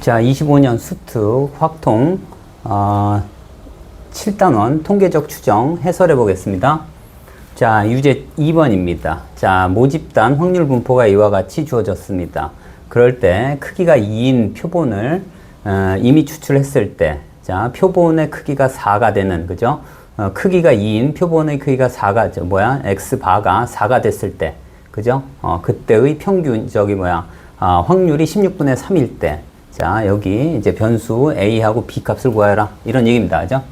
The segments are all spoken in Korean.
자, 25년 수특 확통 7단원 통계적 추정 해설해 보겠습니다. 자, 유제 2번입니다. 자, 모집단 확률 분포가 이와 같이 주어졌습니다. 그럴 때 크기가 2인 표본을 이미 추출했을 때, 자, 표본의 크기가 4가 되는, 그죠? 크기가 2인 표본의 크기가 4가, x바가 4가 됐을 때, 그죠? 그때의 평균적이 확률이 16분의 3일 때, 자, 여기 이제 변수 a하고 b 값을 구하여라. 이런 얘기입니다. 그죠?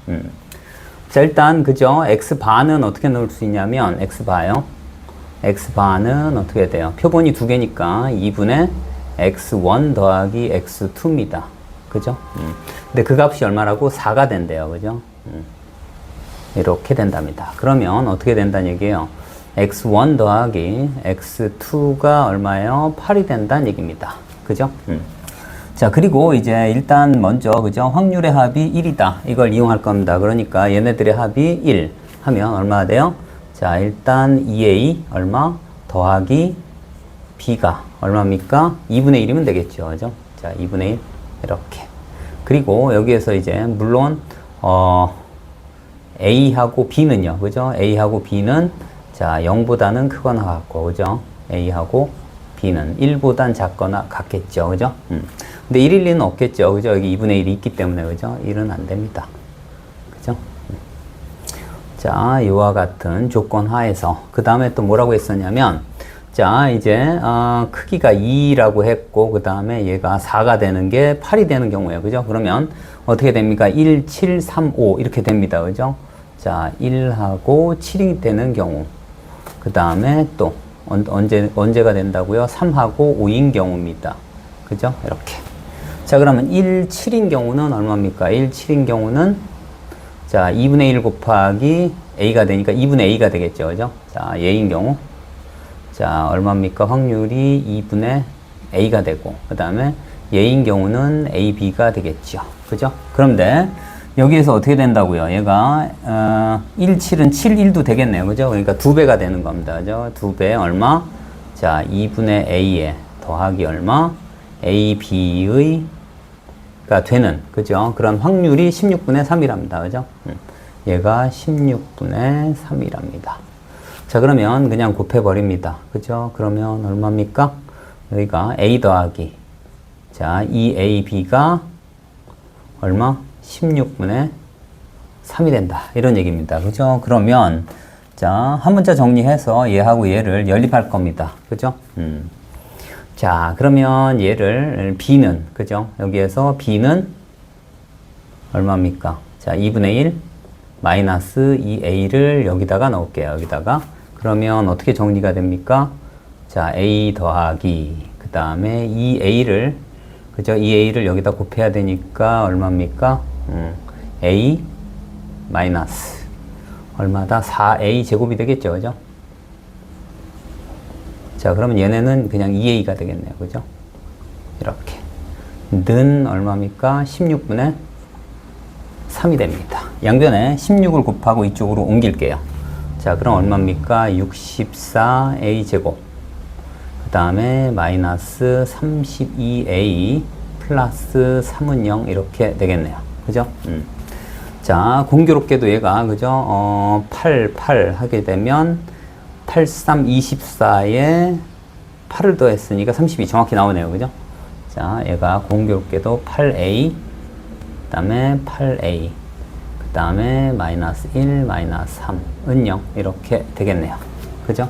자, 일단, 그죠? x바는 어떻게 넣을 수 있냐면, x바요. x바는 어떻게 돼요? 표본이 두 개니까 2분의 x1 더하기 x2입니다. 그죠? 근데 그 값이 얼마라고? 4가 된대요. 그죠? 이렇게 된답니다. 그러면 어떻게 된다는 얘기예요? x1 더하기 x2가 얼마예요? 8이 된다는 얘기입니다. 그죠? 자, 그리고 이제 일단 먼저, 그죠? 확률의 합이 1이다. 이걸 이용할 겁니다. 그러니까 얘네들의 합이 1 하면 얼마가 돼요? 자, 일단 2a 얼마? 더하기 b가 얼마입니까? 2분의 1이면 되겠죠. 그죠? 자, 2분의 1 이렇게. 그리고 여기에서 이제 물론 a하고 b는요. 그죠? a하고 b는 자, 0보다는 크거나 같고, 그죠? a하고 b는 1보단 작거나 같겠죠. 그죠? 근데 1일 리는 없겠죠. 그죠? 여기 2분의 1이 있기 때문에, 그죠? 1은 안 됩니다. 그죠? 자, 이와 같은 조건 하에서, 그 다음에 또 뭐라고 했었냐면, 자, 이제, 크기가 2라고 했고, 그 다음에 얘가 4가 되는 게 8이 되는 경우예요. 그죠? 그러면 어떻게 됩니까? 1, 7, 3, 5 이렇게 됩니다. 그죠? 자, 1하고 7이 되는 경우. 그 다음에 또, 언제가 된다고요? 3하고 5인 경우입니다. 그죠? 이렇게. 자, 그러면 1, 7인 경우는 얼마입니까? 1, 7인 경우는 자, 2분의 1 곱하기 a가 되니까 2분의 a가 되겠죠. 그죠? 자, 얘인 경우. 자, 얼마입니까? 확률이 2분의 a가 되고, 그 다음에 얘인 경우는 ab가 되겠죠. 그죠? 그런데 여기에서 어떻게 된다고요? 얘가 1, 7은 7, 1도 되겠네요. 그죠? 그러니까 2배가 되는 겁니다. 그죠? 2배 얼마? 자, 2분의 a에 더하기 얼마? ab의 가 되는, 그죠? 그런 확률이 16분의 3이랍니다. 그죠? 얘가 16분의 3이랍니다. 자, 그러면 그냥 곱해버립니다. 그죠? 그러면 얼마입니까? 여기가 a 더하기, 자, 2ab가 얼마? 16분의 3이 된다. 이런 얘기입니다. 그죠? 그러면, 자, 한 문자 정리해서 얘하고 얘를 연립할 겁니다. 그죠? 자, 그러면 얘를 b는, 그죠? 여기에서 b는 얼마입니까? 자, 2분의 1 마이너스 2a를 여기다가 넣을게요. 여기다가. 그러면 어떻게 정리가 됩니까? 자, a 더하기, 그 다음에 2a를, 그죠? 2a를 여기다 곱해야 되니까 얼마입니까? a 마이너스 얼마다? 4a 제곱이 되겠죠. 그죠? 자, 그러면 얘네는 그냥 2a가 되겠네요. 그죠? 이렇게. 는 얼마입니까? 16분의 3이 됩니다. 양변에 16을 곱하고 이쪽으로 옮길게요. 자, 그럼 얼마입니까? 64a 제곱. 그 다음에 마이너스 32a 플러스 3은 0 이렇게 되겠네요. 그죠? 자, 공교롭게도 얘가, 그죠? 8 하게 되면 8, 3, 24에 8을 더했으니까 32 정확히 나오네요. 그죠? 자, 얘가 공교롭게도 8a, 그 다음에 8a, 그 다음에 마이너스 1, 마이너스 3은 0 이렇게 되겠네요. 그죠?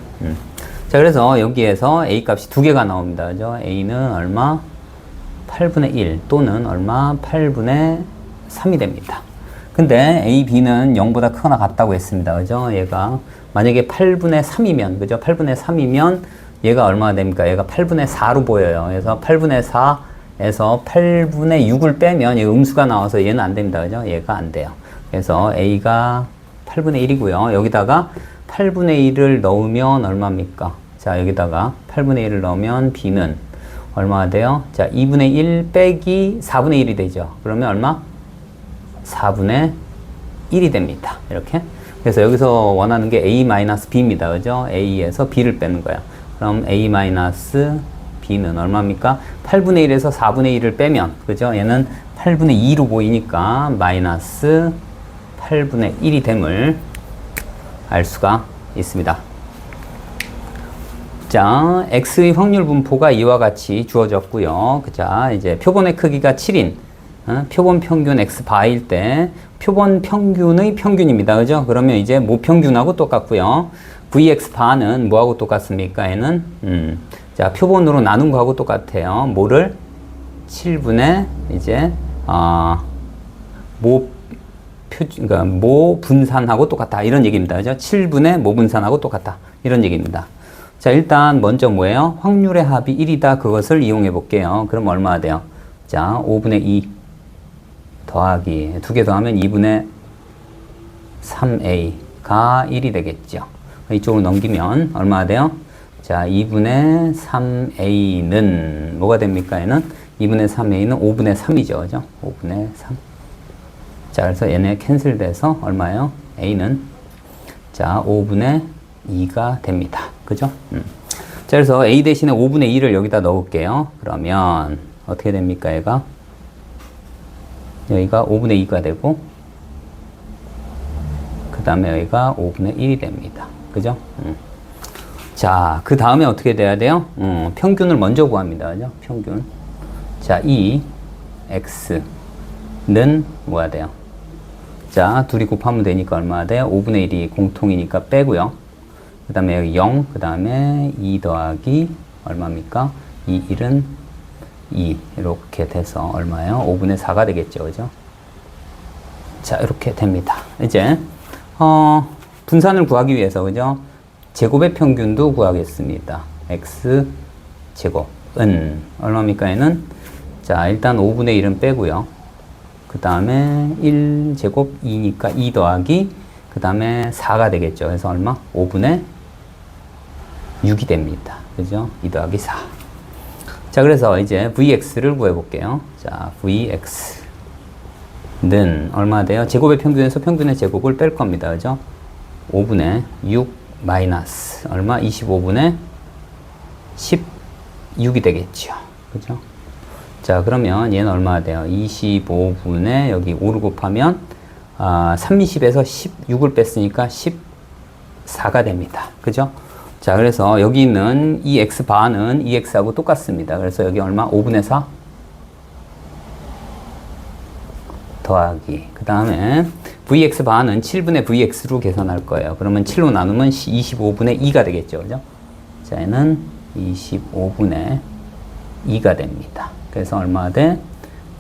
자, 그래서 여기에서 a 값이 두 개가 나옵니다. 그죠? a는 얼마? 8분의 1 또는 얼마? 8분의 3이 됩니다. 근데 a, b는 0보다 크거나 같다고 했습니다. 그죠? 얘가 만약에 8분의 3이면, 그죠? 8분의 3이면 얘가 얼마가 됩니까? 얘가 8분의 4로 보여요. 그래서 8분의 4에서 8분의 6을 빼면 얘 음수가 나와서 얘는 안 됩니다. 그죠? 얘가 안 돼요. 그래서 a가 8분의 1이고요. 여기다가 8분의 1을 넣으면 얼마입니까? 자, 여기다가 8분의 1을 넣으면 b는 얼마가 돼요? 자, 2분의 1 빼기 4분의 1이 되죠. 그러면 얼마? 4분의 1이 됩니다. 이렇게. 그래서 여기서 원하는 게 a-b입니다. 그죠? a에서 b를 빼는 거야. 그럼 a-b b는 얼마입니까? 8분의 1에서 4분의 1을 빼면, 그죠? 얘는 8분의 2로 보이니까 마이너스 8분의 1이 됨을 알 수가 있습니다. 자, x의 확률 분포가 이와 같이 주어졌고요. 자, 이제 표본의 크기가 7인 표본 평균 x 바일 때 표본 평균의 평균입니다. 그죠? 그러면 이제 모평균하고 똑같고요. vx 바는 뭐하고 똑같습니까? 얘는 자, 표본으로 나눈 거하고 똑같아요. 뭐를 7분의 이제 그러니까 모 분산하고 똑같다 이런 얘기입니다. 그죠? 7분의 모 분산하고 똑같다 이런 얘기입니다. 자, 일단 먼저 뭐예요? 확률의 합이 1이다. 그것을 이용해 볼게요. 그럼 얼마나 돼요? 자, 5분의 2 더하기 2개 더하면 2분의 3a가 1이 되겠죠. 이쪽으로 넘기면 얼마나 돼요? 자, 2분의 3a는 뭐가 됩니까? 얘는 2분의 3a는 5분의 3이죠. 그죠? 5분의 3. 자, 그래서 얘네 캔슬돼서 얼마예요? a는 자, 5분의 2가 됩니다. 그죠? 자, 그래서 a 대신에 5분의 2를 여기다 넣을게요. 그러면 어떻게 됩니까? 얘가 여기가 5분의 2가 되고 그 다음에 여기가 5분의 1이 됩니다. 그죠? 자, 그 다음에 어떻게 돼야 돼요? 평균을 먼저 구합니다. 그죠? 평균. 자, 이 x는 뭐야 돼요? 자, 둘이 곱하면 되니까 얼마나 돼요? 5분의 1이 공통이니까 빼고요. 그 다음에 여기 0, 그 다음에 2 더하기 얼마입니까? 2, 1은 2 이렇게 돼서 얼마예요? 5분의 4가 되겠죠. 그죠? 자, 이렇게 됩니다. 이제 분산을 구하기 위해서 그죠? 제곱의 평균도 구하겠습니다. x 제곱은 얼마입니까? 얘는 자, 일단 5분의 1은 빼고요. 그 다음에 1제곱 2니까 2 더하기 그 다음에 4가 되겠죠. 그래서 얼마? 5분의 6이 됩니다. 그죠? 2 더하기 4. 자, 그래서 이제 vx를 구해볼게요. 자, vx는 얼마 돼요? 제곱의 평균에서 평균의 제곱을 뺄 겁니다. 그죠? 5분의 6 마이너스 얼마? 25분의 16이 되겠죠. 그죠? 자, 그러면 얘는 얼마나 돼요? 25분의 여기 5를 곱하면 30에서 16을 뺐으니까 14가 됩니다. 그죠? 자, 그래서 여기 있는 이 x바는 이 x하고 똑같습니다. 그래서 여기 얼마? 5분의 4 더하기 그 다음에 vx바는 7분의 vx로 계산할 거예요. 그러면 7로 나누면 25분의 2가 되겠죠. 그죠? 자, 얘는 25분의 2가 됩니다. 그래서 얼마 돼?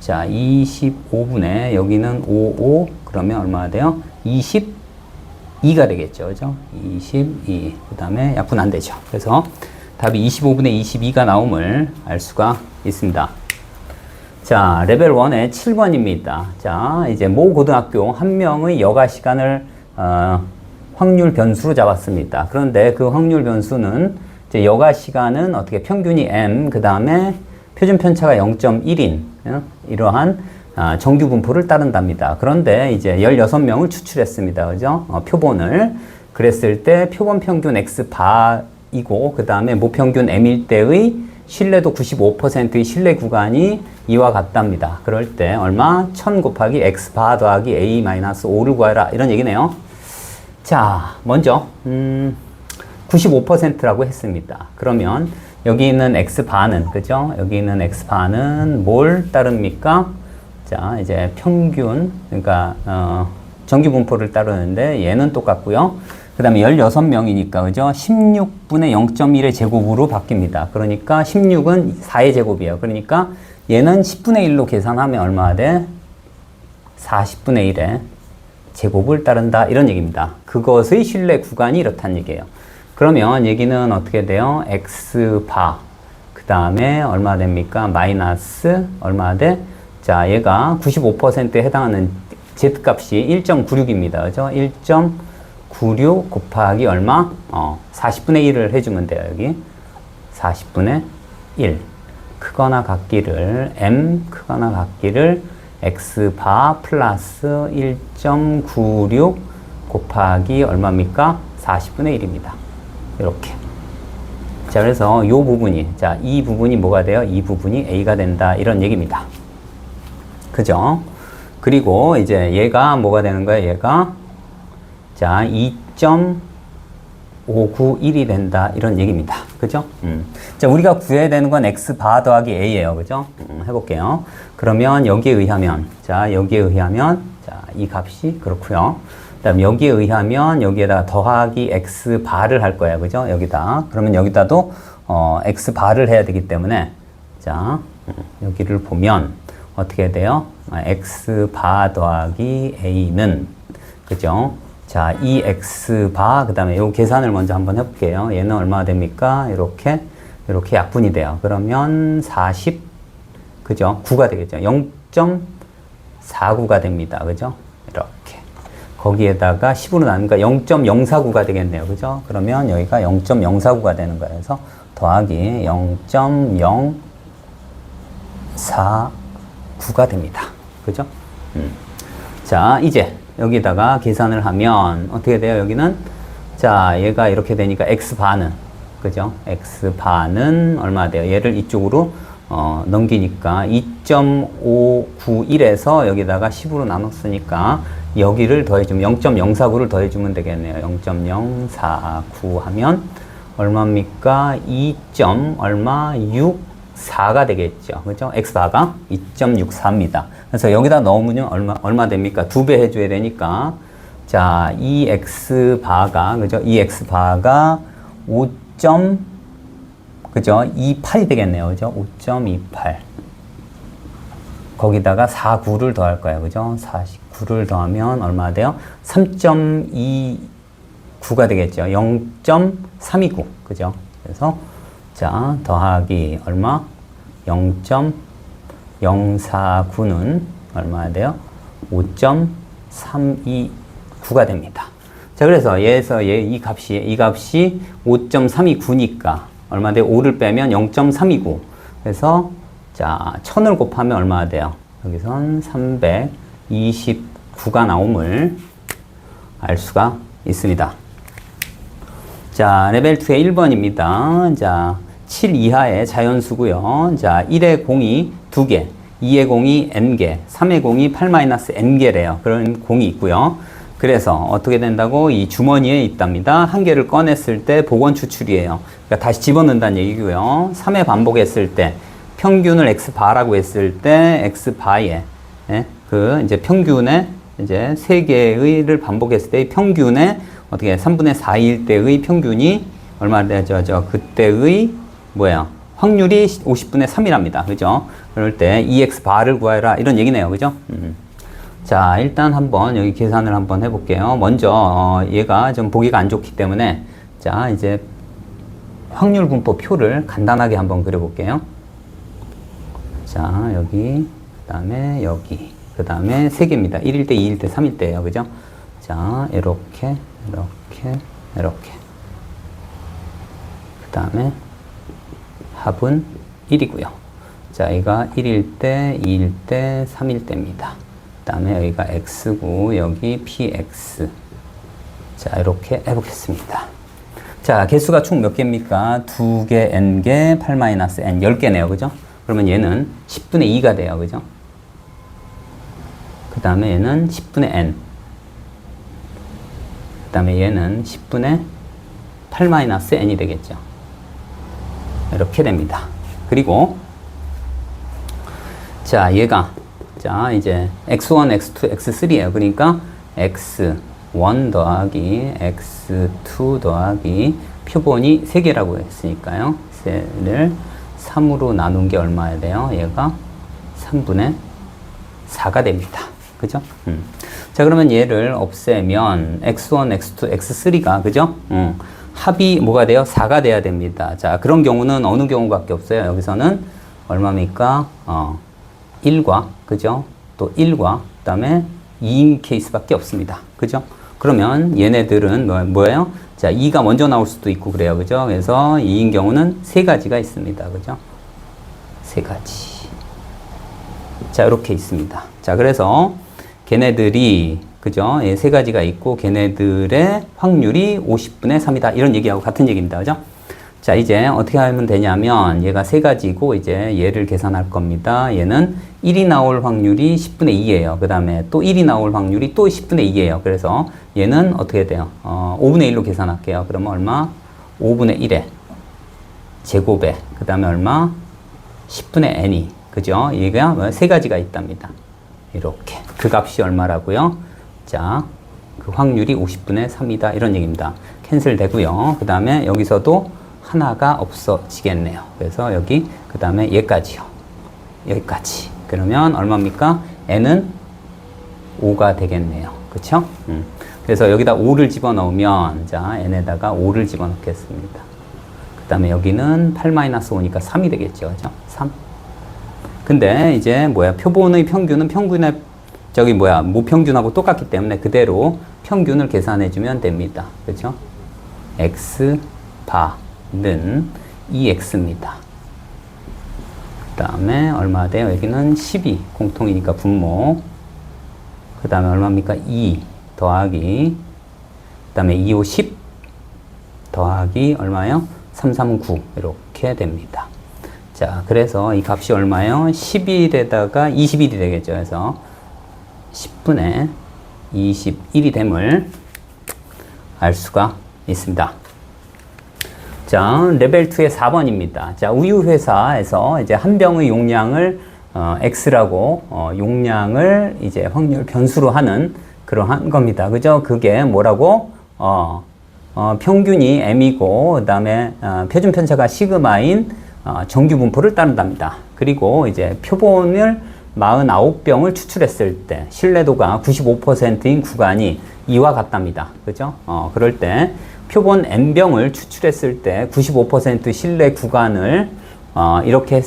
자, 25분의 여기는 55 그러면 얼마 돼요? 22가 되겠죠. 그죠? 22. 그 다음에 약분 안 되죠. 그래서 답이 25분의 22가 나옴을 알 수가 있습니다. 자, 레벨 1의 7번입니다. 자, 이제 모 고등학교 한 명의 여가 시간을 확률 변수로 잡았습니다. 그런데 그 확률 변수는 이제 여가 시간은 어떻게 평균이 m 그 다음에 표준 편차가 0.1인 이러한 정규 분포를 따른답니다. 그런데 이제 16명을 추출했습니다. 그죠? 표본을. 그랬을 때 표본 평균 x 바이고 그 다음에 모평균 m일 때의 신뢰도 95%의 신뢰 구간이 이와 같답니다. 그럴 때 얼마? 1000 곱하기 x 바 더하기 a-5를 구하라 이런 얘기네요. 자, 먼저 95%라고 했습니다. 그러면 여기 있는 x바는, 그죠? 여기 있는 x바는 뭘 따릅니까? 자, 이제 평균, 그러니까, 정규 분포를 따르는데 얘는 똑같고요. 그 다음에 16명이니까, 그죠? 16분의 0.1의 제곱으로 바뀝니다. 그러니까 16은 4의 제곱이에요. 그러니까 얘는 10분의 1로 계산하면 얼마나 돼? 40분의 1의 제곱을 따른다. 이런 얘기입니다. 그것의 신뢰 구간이 이렇다는 얘기예요. 그러면 얘기는 어떻게 돼요? x바 그 다음에 얼마 됩니까? 마이너스 얼마 돼? 자, 얘가 95%에 해당하는 z값이 1.96입니다. 그죠? 1.96 곱하기 얼마? 40분의 1을 해주면 돼요. 여기 40분의 1 크거나 같기를 m 크거나 같기를 x바 플러스 1.96 곱하기 얼마입니까? 40분의 1입니다. 이렇게. 자, 그래서 요 부분이, 자, 이 부분이 뭐가 돼요? 이 부분이 A가 된다. 이런 얘기입니다. 그죠? 그리고 이제 얘가 뭐가 되는 거예요? 얘가, 자, 2.591이 된다. 이런 얘기입니다. 그죠? 자, 우리가 구해야 되는 건 x 바 더하기 a예요. 그죠? 해볼게요. 그러면 여기에 의하면, 자, 여기에 의하면, 자, 이 값이 그렇고요. 그다음 여기에 의하면 여기에다가 더하기 x 바를 할 거예요. 그죠? 여기다. 그러면 여기다도 x 바를 해야 되기 때문에, 자, 여기를 보면 어떻게 돼요? x 바 더하기 a는, 그죠? 자, 이 x 바, 그 다음에 요 계산을 먼저 한번 해볼게요. 얘는 얼마가 됩니까? 이렇게 약분이 돼요. 그러면 40, 그죠? 9가 되겠죠. 0.49가 됩니다. 그죠? 이렇게. 거기에다가 10으로 나누니까 0.049가 되겠네요. 그죠? 그러면 여기가 0.049가 되는 거예요. 그래서 더하기 0.049가 됩니다. 그죠? 자, 이제 여기다가 계산을 하면 어떻게 돼요? 여기는, 자, 얘가 이렇게 되니까 x바는, 그죠? x바는 얼마 돼요? 얘를 이쪽으로 넘기니까 2.591에서 여기다가 10으로 나눴으니까 여기를 더해주면 0.049를 더해주면 되겠네요. 0.049 하면 얼마입니까? 2. 얼마? 64가 되겠죠. 그죠? x바가 2.64입니다. 그래서 여기다 넣으면 얼마 됩니까? 2배 해줘야 되니까. 자, 이 x바가, 그죠? 이 x바가 5. 그죠? 28이 되겠네요. 그죠? 5.28. 거기다가 49를 더할 거예요. 그죠? 49를 더하면 얼마 돼요? 3.29가 되겠죠. 0.329. 그죠? 그래서, 자, 더하기 얼마? 0.049는 얼마나 돼요? 5.329가 됩니다. 자, 그래서 얘에서 이 값이 5.329니까 얼마 돼요? 5를 빼면 0.329. 그래서, 자, 1000을 곱하면 얼마나 돼요? 여기선 329가 나옴을 알 수가 있습니다. 자, 레벨 2의 1번입니다. 자, 7 이하의 자연수고요. 자, 1의 공이 2개, 2의 공이 n개, 3의 공이 8-n개래요. 그런 공이 있고요. 그래서 어떻게 된다고? 이 주머니에 있답니다. 한 개를 꺼냈을 때 복원 추출이에요. 그러니까 다시 집어넣는다는 얘기고요. 3회 반복했을 때 평균을 x바라고 했을 때 x바에, 예? 그 이제 평균에 이제 3개의를 반복했을 때 평균에 어떻게 3분의 4일 때의 평균이 얼마 되죠? 그때의 뭐야? 확률이 50분의 3이랍니다. 그죠? 그럴 때 EX 바를 구하라. 이런 얘기네요. 그죠? 자, 일단 한번 여기 계산을 한번 해볼게요. 먼저, 얘가 좀 보기가 안 좋기 때문에, 자, 이제 확률 분포 표를 간단하게 한번 그려볼게요. 자, 여기, 그 다음에 여기, 그 다음에 3개입니다. 1일 때, 2일 때, 3일 때예요. 그죠? 자, 이렇게. 그 다음에 합은 1이고요. 자, 여기가 1일 때, 2일 때, 3일 때입니다. 그 다음에 여기가 x고 여기 px. 자, 이렇게 해보겠습니다. 자, 개수가 총 몇 개입니까? 2개, n개, 8-n, 10개네요. 그죠? 그러면 얘는 10분의 2가 돼요. 그죠? 그 다음에 얘는 10분의 n. 그 다음에 얘는 10분의 8-n이 되겠죠. 이렇게 됩니다. 그리고 자, 얘가 자, 이제 x1, x2, x3예요. 그러니까 x1 더하기 x2 더하기 표본이 3개라고 했으니까요. 를 3으로 나눈 게 얼마야 돼요? 얘가 3분의 4가 됩니다. 그죠? 자, 그러면 얘를 없애면 x1, x2, x3가 그죠? 합이 뭐가 돼요? 4가 돼야 됩니다. 자, 그런 경우는 어느 경우밖에 없어요. 여기서는 얼마입니까? 1과, 그죠? 또 1과, 그 다음에 2인 케이스밖에 없습니다. 그죠? 그러면 얘네들은 뭐예요? 자, 2가 먼저 나올 수도 있고 그래요. 그죠? 그래서 2인 경우는 3가지가 있습니다. 그죠? 3가지. 자, 이렇게 있습니다. 자, 그래서 걔네들이 그죠? 예, 3가지가 있고 걔네들의 확률이 50분의 3이다. 이런 얘기하고 같은 얘기입니다. 그죠? 자, 이제 어떻게 하면 되냐면 얘가 세 가지고 이제 얘를 계산할 겁니다. 얘는 1이 나올 확률이 10분의 2예요. 그 다음에 또 1이 나올 확률이 또 10분의 2예요. 그래서 얘는 어떻게 돼요? 5분의 1로 계산할게요. 그러면 얼마? 5분의 1에 제곱에 그 다음에 얼마? 10분의 n이 그죠? 얘가 세 가지가 있답니다. 이렇게 그 값이 얼마라고요? 자, 그 확률이 50분의 3이다 이런 얘기입니다. 캔슬 되고요. 그 다음에 여기서도 하나가 없어지겠네요. 그래서 여기 그 다음에 얘까지요. 여기까지. 그러면 얼마입니까? n은 5가 되겠네요. 그쵸? 그래서 여기다 5를 집어넣으면 자 n에다가 5를 집어넣겠습니다. 그 다음에 여기는 8-5니까 3이 되겠죠. 그죠? 3. 근데 이제 표본의 평균은 평균의 모평균하고 똑같기 때문에 그대로 평균을 계산해주면 됩니다. 그죠? x 바는 2x입니다. 그 다음에 얼마 돼요? 여기는 12 공통이니까 분모. 그 다음에 얼마입니까? 2 더하기 그 다음에 2, 5, 10 더하기 얼마예요? 3, 3, 9 이렇게 됩니다. 자, 그래서 이 값이 얼마예요? 11에다가 21이 되겠죠. 그래서 10분의 21이 됨을 알 수가 있습니다. 자, 레벨 2의 4번입니다. 자, 우유 회사에서 이제 한 병의 용량을 X라고 용량을 이제 확률 변수로 하는 그러한 겁니다. 그죠? 그게 뭐라고? 평균이 M이고 그다음에 표준 편차가 시그마인 정규 분포를 따른답니다. 그리고 이제 표본을 49병을 추출했을 때 신뢰도가 95%인 구간이 이와 같답니다. 그죠? 그럴 때 표본 N병을 추출했을 때 95% 신뢰 구간을 이렇게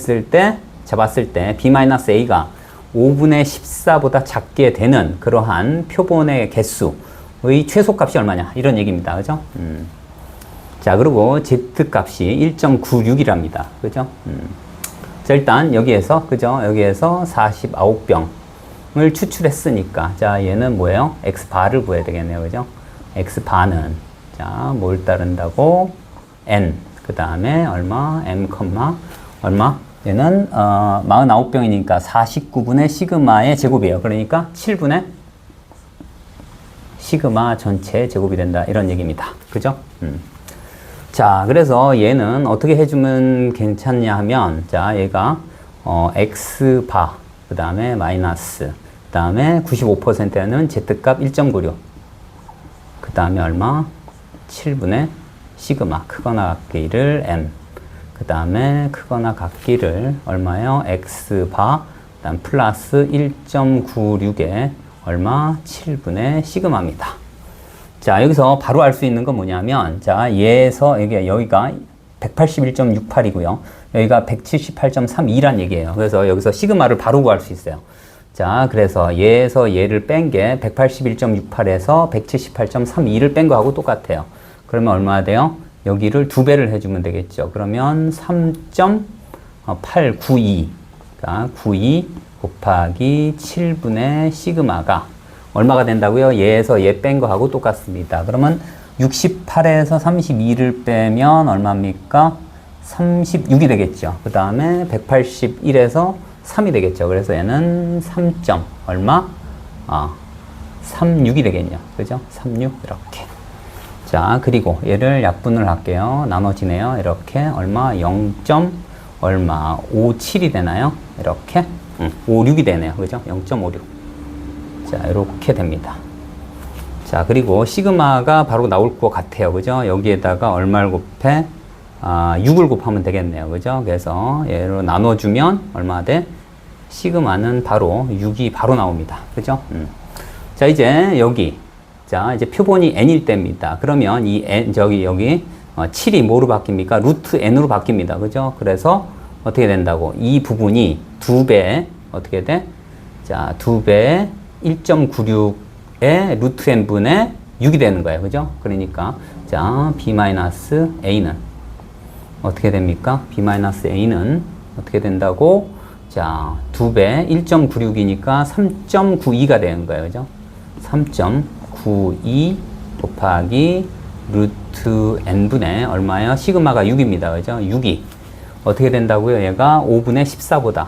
잡았을 때 B-A가 5분의 14보다 작게 되는 그러한 표본의 개수의 최소값이 얼마냐 이런 얘기입니다. 그죠? 자, 그리고 Z값이 1.96이랍니다. 그죠? 자, 일단 여기에서 그죠? 여기에서 49병을 추출했으니까 자, 얘는 뭐예요? X바를 구해야 되겠네요. 그죠? X바는 자, 뭘 따른다고? N. 그 다음에 얼마? M, 얼마? 얘는 49병이니까 49분의 시그마의 제곱이에요. 그러니까 7분의 시그마 전체 제곱이 된다. 이런 얘기입니다. 그죠? 자, 그래서 얘는 어떻게 해주면 괜찮냐 하면 자, 얘가 X바 그 다음에 마이너스 그 다음에 95%는 Z값 1.96 그 다음에 얼마? 7분의 시그마 크거나 같기를 M 그 다음에 크거나 같기를 얼마요? X바 그 다음 플러스 1.96에 얼마? 7분의 시그마입니다. 자, 여기서 바로 알 수 있는 건 뭐냐면 자, 얘에서 여기가 181.68이고요. 여기가 178.32란 얘기예요. 그래서 여기서 시그마를 바로 구할 수 있어요. 자, 그래서 얘에서 얘를 뺀 게 181.68에서 178.32를 뺀 거하고 똑같아요. 그러면 얼마나 돼요? 여기를 2배를 해주면 되겠죠. 그러면 3.892 92 곱하기 7분의 시그마가 얼마가 된다고요? 얘에서 얘 뺀 거하고 똑같습니다. 그러면 68에서 32를 빼면 얼마입니까? 36이 되겠죠. 그 다음에 181에서 3이 되겠죠. 그래서 얘는 3. 얼마? 36이 되겠냐. 그죠? 36 이렇게. 자, 그리고 얘를 약분을 할게요. 나눠지네요. 이렇게 얼마? 0. 얼마? 57이 되나요? 이렇게 56이 되네요. 그죠? 0.56. 자, 이렇게 됩니다. 자, 그리고 시그마가 바로 나올 것 같아요. 그죠? 여기에다가 얼마를 곱해? 6을 곱하면 되겠네요. 그죠? 그래서 얘로 나눠주면 얼마 돼? 시그마는 바로 6이 바로 나옵니다. 그죠? 자, 이제 여기. 자, 이제 표본이 n일 때입니다. 그러면 이 n, 여기 7이 뭐로 바뀝니까? 루트 n으로 바뀝니다. 그죠? 그래서 어떻게 된다고? 이 부분이 2배, 어떻게 돼? 자, 2배 1.96의 루트 n분의 6이 되는 거예요. 그죠? 그러니까, 자, B-A는 어떻게 됩니까? B-A는 어떻게 된다고? 자, 2배 1.96이니까 3.92가 되는 거예요. 그죠? 3.92 곱하기 루트 n분의 얼마예요? 시그마가 6입니다. 그죠? 6이 어떻게 된다고요? 얘가 5분의 14보다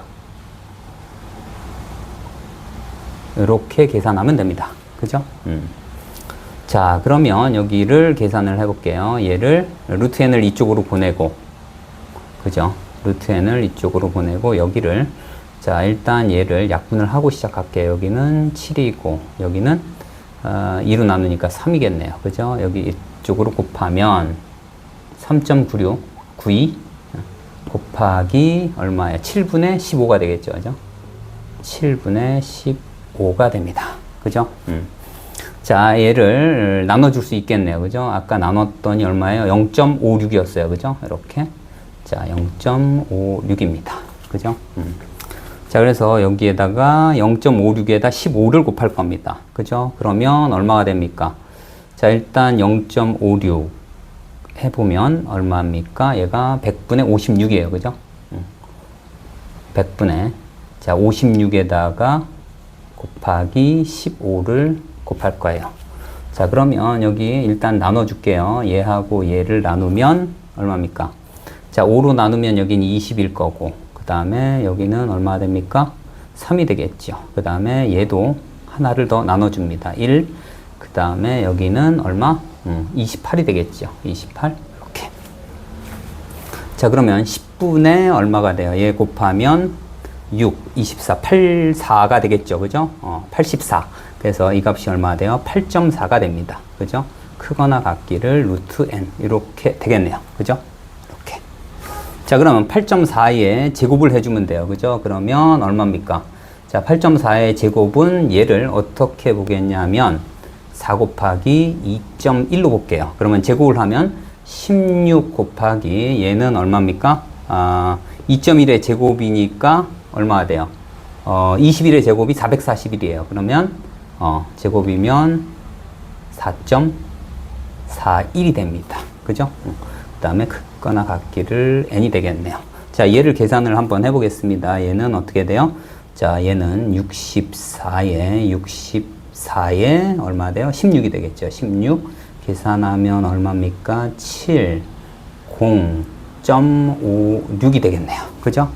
이렇게 계산하면 됩니다. 그죠? 자, 그러면 여기를 계산을 해볼게요. 얘를 루트 n을 이쪽으로 보내고, 그죠? 루트 n을 이쪽으로 보내고 여기를, 자, 일단 얘를 약분을 하고 시작할게요. 여기는 7이고 여기는 2로 나누니까 3이겠네요. 그죠? 여기 이쪽으로 곱하면 3.96, 92 곱하기 얼마예요? 7분의 15가 되겠죠. 그죠? 7분의 15가 됩니다. 그죠? 자, 얘를 나눠줄 수 있겠네요. 그죠? 아까 나눴더니 얼마예요? 0.56이었어요. 그죠? 이렇게. 자, 0.56입니다. 그죠? 자, 그래서 여기에다가 0.56에다 15를 곱할 겁니다. 그죠? 그러면 얼마가 됩니까? 자, 일단 0.56 해보면 얼마입니까? 얘가 100분의 56이에요. 그죠? 100분의, 자, 56에다가 곱하기 15를 곱할 거예요. 자, 그러면 여기 일단 나눠줄게요. 얘하고 얘를 나누면 얼마입니까? 자, 5로 나누면 여기는 20일 거고, 그 다음에 여기는 얼마 됩니까? 3이 되겠죠. 그 다음에 얘도 하나를 더 나눠줍니다. 1, 그 다음에 여기는 얼마? 28이 되겠죠. 28, 이렇게. 자, 그러면 10분의 얼마가 돼요? 얘 곱하면 6, 24, 84가 되겠죠. 그죠? 84. 그래서 이 값이 얼마가 돼요? 8.4가 됩니다. 그죠? 크거나 같기를 루트 n. 이렇게 되겠네요. 그죠? 이렇게. 자, 그러면 8.4에 제곱을 해주면 돼요. 그죠? 그러면 얼마입니까? 자, 8.4의 제곱은 얘를 어떻게 보겠냐면 4 곱하기 2.1로 볼게요. 그러면 제곱을 하면 16 곱하기 얘는 얼마입니까? 2.1의 제곱이니까 얼마가 돼요? 21의 제곱이 441이에요. 그러면 제곱이면 4.41이 됩니다. 그죠? 그 다음에 크거나 같기를 n이 되겠네요. 자, 얘를 계산을 한번 해보겠습니다. 얘는 어떻게 돼요? 자, 얘는 64에 얼마 돼요? 16이 되겠죠. 16 계산하면 얼마입니까? 7, 0.56이 되겠네요. 그죠?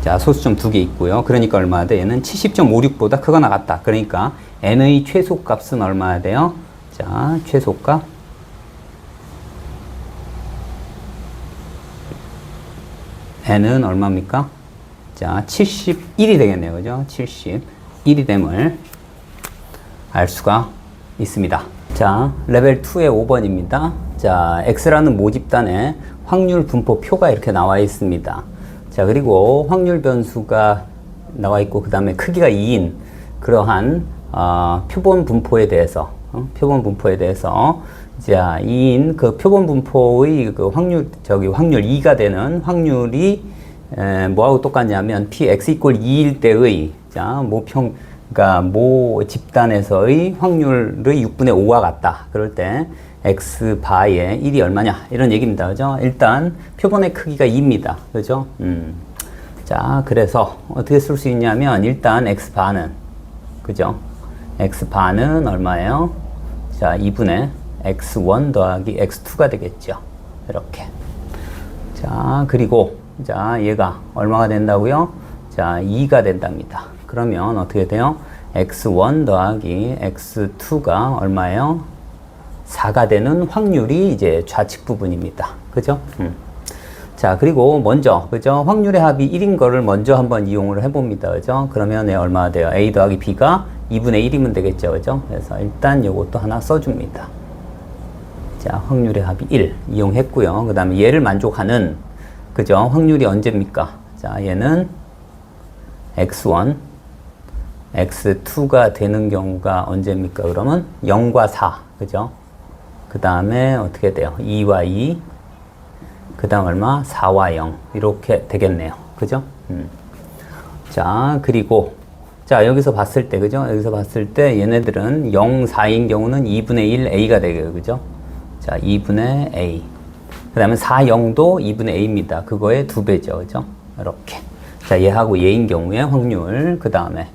자, 소수점 2개 있고요. 그러니까 얼마나 돼? 얘는 70.56보다 크거나 같다. 그러니까 n의 최소값은 얼마나 돼요? 자, 최소값 n은 얼마입니까? 자, 71이 되겠네요. 그죠? 71이 됨을 알 수가 있습니다. 자, 레벨 2의 5번입니다. 자, X라는 모집단에 확률 분포표가 이렇게 나와 있습니다. 자, 그리고 확률 변수가 나와 있고, 그 다음에 크기가 2인 그러한 표본 분포에 대해서, 자, 2인 그 표본 분포의 그 확률 2가 되는 확률이 뭐하고 똑같냐면 px = 2일 때의, 자, 그러니까 모 집단에서의 확률의 6분의 5와 같다. 그럴 때 x 바의 1이 얼마냐 이런 얘기입니다. 그죠? 일단 표본의 크기가 2입니다. 그죠? 자, 그래서 어떻게 쓸 수 있냐면 일단 x 바는, 그죠? x 바는 얼마예요? 자, 2분의 x1 더하기 x2가 되겠죠. 이렇게. 자, 그리고 자, 얘가 얼마가 된다고요? 자, 2가 된답니다. 그러면 어떻게 돼요? x1 더하기 x2가 얼마예요? 4가 되는 확률이 이제 좌측 부분입니다. 그죠? 자, 그리고 먼저, 그죠? 확률의 합이 1인 거를 먼저 한번 이용을 해봅니다. 그죠? 그러면 얼마가 돼요? a 더하기 b가 2분의 1이면 되겠죠. 그죠? 그래서 일단 요것도 하나 써줍니다. 자, 확률의 합이 1 이용했고요. 그 다음에 얘를 만족하는, 그죠? 확률이 언제입니까? 자, 얘는 x1, x2가 되는 경우가 언제입니까? 그러면 0과 4, 그죠? 그 다음에 어떻게 돼요? 2와 2, 그 다음 얼마? 4와 0 이렇게 되겠네요. 그죠? 자, 그리고 자, 여기서 봤을 때, 그죠? 여기서 봤을 때 얘네들은 0, 4인 경우는 2분의 1 a가 되고요. 그죠? 자, 2분의 a. 그 다음에 4, 0도 2분의 a입니다. 그거의 2배죠. 그죠? 이렇게. 자, 얘하고 얘인 경우에 확률, 그 다음에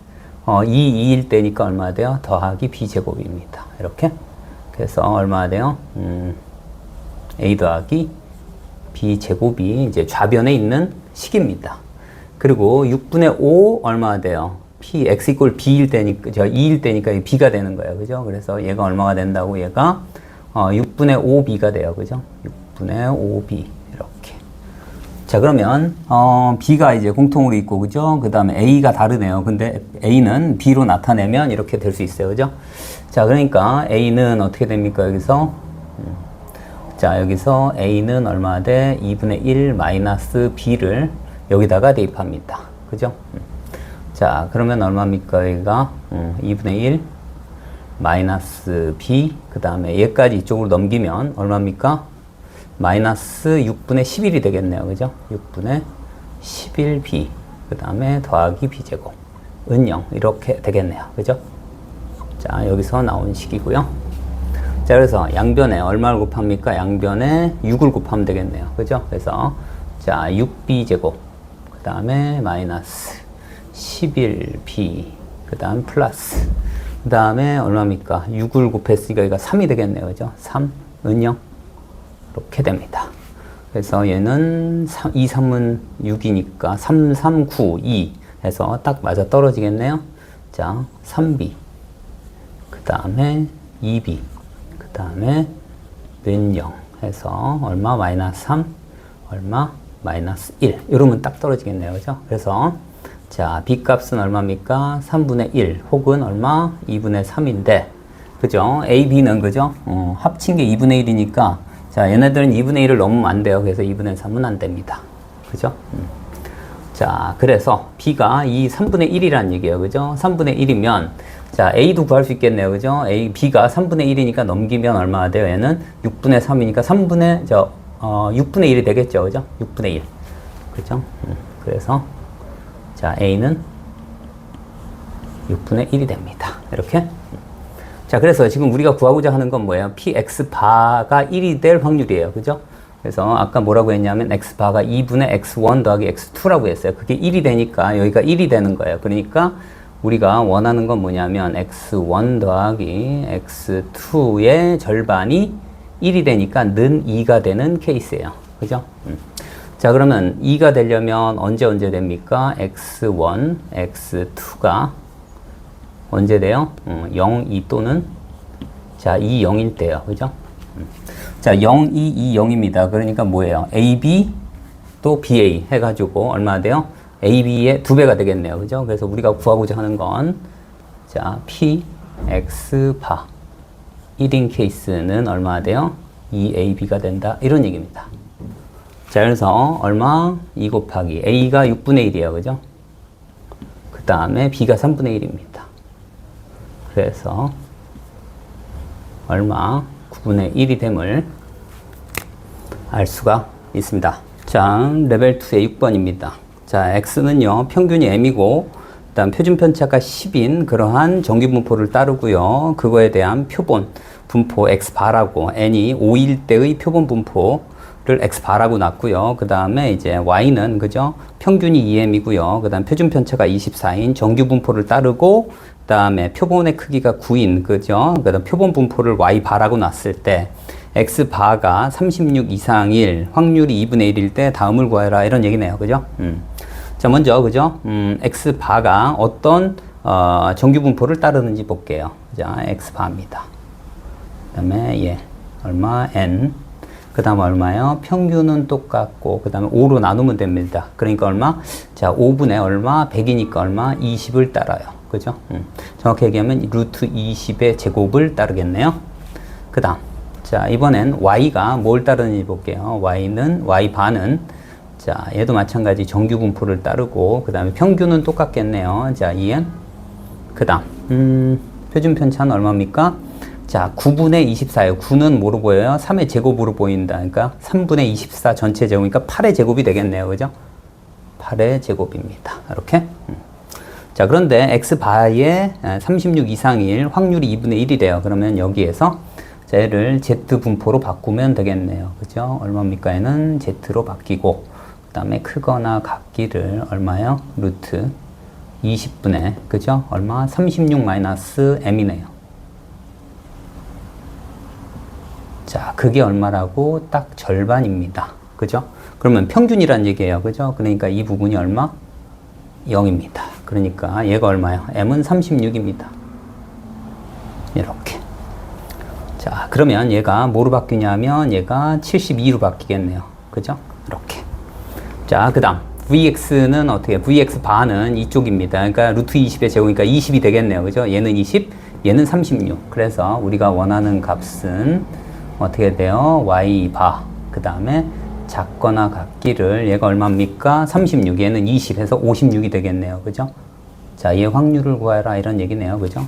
2, 2일 때니까 얼마 돼요? 더하기 b제곱입니다. 이렇게 그래서 얼마가 돼요? A 더하기 B 제곱이 이제 좌변에 있는 식입니다. 그리고 6분의 5 얼마가 돼요? P, X 이꼴 B일 때니까, 2일 때니까 B가 되는 거예요. 그죠? 그래서 얘가 얼마가 된다고? 얘가 6분의 5B가 돼요. 그죠? 6분의 5B. 이렇게. 자, 그러면, B가 이제 공통으로 있고, 그죠? 그 다음에 A가 다르네요. 근데 A는 B로 나타내면 이렇게 될 수 있어요. 그죠? 자, 그러니까 A는 어떻게 됩니까? 여기서? 자, 여기서 A는 얼마 돼? 2분의 1 마이너스 B를 여기다가 대입합니다. 그죠? 자, 그러면 얼마입니까? 여기가 2분의 1 마이너스 B, 그 다음에 얘까지 이쪽으로 넘기면 얼마입니까? 마이너스 6분의 11이 되겠네요. 그죠? 6분의 11B, 그 다음에 더하기 B제곱, 은0 이렇게 되겠네요. 그죠? 자, 여기서 나온 식이고요. 자, 그래서 양변에 얼마를 곱합니까? 양변에 6을 곱하면 되겠네요. 그죠? 그래서 자, 6B제곱, 그 다음에 마이너스 11B, 그 다음 플러스, 그 다음에 얼마입니까? 6을 곱했으니까 여기가 3이 되겠네요. 그죠? 3, 은0 이렇게 됩니다. 그래서 얘는 2, 3은 6이니까 3, 3, 9, 2 해서 딱 맞아 떨어지겠네요. 자, 3B, 그 다음에 2B, 그 다음에 는0 해서 얼마? 마이너스 3, 얼마? 마이너스 1. 이러면 딱 떨어지겠네요. 그죠? 그래서 자, B 값은 얼마입니까? 3분의 1 혹은 얼마? 2분의 3인데 그죠? A, B는 그죠? 합친 게 2분의 1이니까 자, 얘네들은 2분의 1을 넘으면 안 돼요. 그래서 2분의 3은 안 됩니다. 그죠? 자, 그래서 B가 이 3분의 1이란 얘기예요. 그죠? 3분의 1이면 자, A도 구할 수 있겠네요. 그죠? B가 3분의 1이니까 넘기면 얼마가 돼요? 얘는 6분의 3이니까 6분의 1이 되겠죠. 그죠? 6분의 1. 그죠? 그래서 자, A는 6분의 1이 됩니다. 이렇게. 자, 그래서 지금 우리가 구하고자 하는 건 뭐예요? PX 바가 1이 될 확률이에요. 그죠? 그래서 아까 뭐라고 했냐면 X 바가 2분의 X1 더하기 X2라고 했어요. 그게 1이 되니까 여기가 1이 되는 거예요. 그러니까 우리가 원하는 건 뭐냐면 X1 더하기 X2의 절반이 1이 되니까 는 2가 되는 케이스예요. 그죠? 자, 그러면 2가 되려면 언제 됩니까? X1, X2가 언제 돼요? 0, 2 또는 자, 2, 0일 때요. 그죠? 자, 0, 2, 2, 0입니다. 그러니까 뭐예요? AB 또 BA 해가지고 얼마 돼요? AB의 2배가 되겠네요. 그죠? 그래서 우리가 구하고자 하는 건 자, P, X, 바 1인 케이스는 얼마 돼요? 2AB가 된다. 이런 얘기입니다. 자, 그래서 얼마? 2 곱하기 A가 6분의 1이에요. 그죠? 그 다음에 B가 3분의 1입니다. 그래서 얼마? 9분의 1이 됨을 알 수가 있습니다. 자, 레벨 2의 6번입니다. 자, X는요, 평균이 M이고, 그 다음 표준 편차가 10인 그러한 정규분포를 따르고요. 그거에 대한 표본, 분포 X바라고, N이 5일 때의 표본 분포를 X바라고 놨고요. 그 다음에 이제 Y는, 그죠? 평균이 2M이고요. 그 다음 표준 편차가 24인 정규분포를 따르고, 그 다음에 표본의 크기가 9인, 그죠? 그 다음 표본 분포를 Y바라고 놨을 때, X바가 36 이상일, 확률이 2분의 1일 때 다음을 구해라. 이런 얘기네요. 그죠? 자, 먼저, 그죠? X바가 어떤, 정규분포를 따르는지 볼게요. 자, X바입니다. 그 다음에, 예, 얼마? N. 그 다음 얼마요? 평균은 똑같고, 그 다음에 5로 나누면 됩니다. 그러니까 얼마? 자, 5분의 얼마? 100이니까 얼마? 20을 따라요. 그죠? 정확히 얘기하면 루트 20의 제곱을 따르겠네요. 그 다음. 자, 이번엔 Y가 뭘 따르는지 볼게요. Y바는, 자, 얘도 마찬가지 정규분포를 따르고, 그 다음에 평균은 똑같겠네요. 자, 2M. 그 다음, 표준 편차는 얼마입니까? 자, 9분의 24예요. 9는 뭐로 보여요? 3의 제곱으로 보인다. 그러니까 3분의 24 전체 제곱이니까 8의 제곱이 되겠네요. 그죠? 8의 제곱입니다. 이렇게. 자, 그런데 X바의 36 이상일 확률이 2분의 1이래요. 그러면 여기에서 자, 얘를 Z분포로 바꾸면 되겠네요. 그죠? 얼마입니까? 얘는 Z로 바뀌고, 그 다음에 크거나 같기를 얼마요? 루트 20분의, 그죠? 얼마? 36 마이너스 M이네요. 자, 그게 얼마라고? 딱 절반입니다. 그죠? 그러면 평균이란 얘기예요. 그죠? 그러니까 이 부분이 얼마? 0입니다. 그러니까 얘가 얼마요? m은 36입니다. 이렇게. 자, 그러면 얘가 뭐로 바뀌냐면 얘가 72로 바뀌겠네요. 그죠? 이렇게. 자, 그 다음 vx는 어떻게? vx 바는 이쪽입니다. 그러니까 루트 20의 제곱이니까 20이 되겠네요. 그죠? 얘는 20, 얘는 36. 그래서 우리가 원하는 값은 어떻게 돼요? y 바. 그 다음에 작거나 같기를 얘가 얼마입니까? 36. 얘는 20 해서 56이 되겠네요. 그죠? 자, 얘 확률을 구하라 이런 얘기네요. 그죠?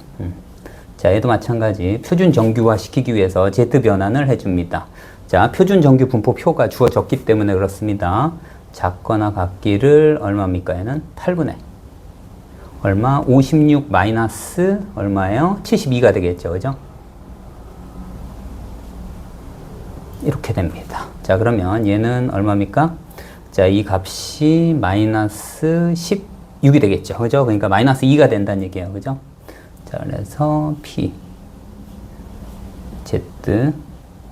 자, 얘도 마찬가지 표준 정규화 시키기 위해서 z 변환을 해줍니다. 자, 표준 정규 분포 표가 주어졌기 때문에 그렇습니다. 작거나 같기를 얼마입니까? 얘는 8분의 얼마? 56 마이너스 얼마예요? 72가 되겠죠. 그죠? 이렇게 됩니다. 자, 그러면 얘는 얼마입니까? 자, 이 값이 마이너스 16이 되겠죠. 그죠? 그러니까 마이너스 2가 된다는 얘기예요. 그죠? 자, 그래서 P Z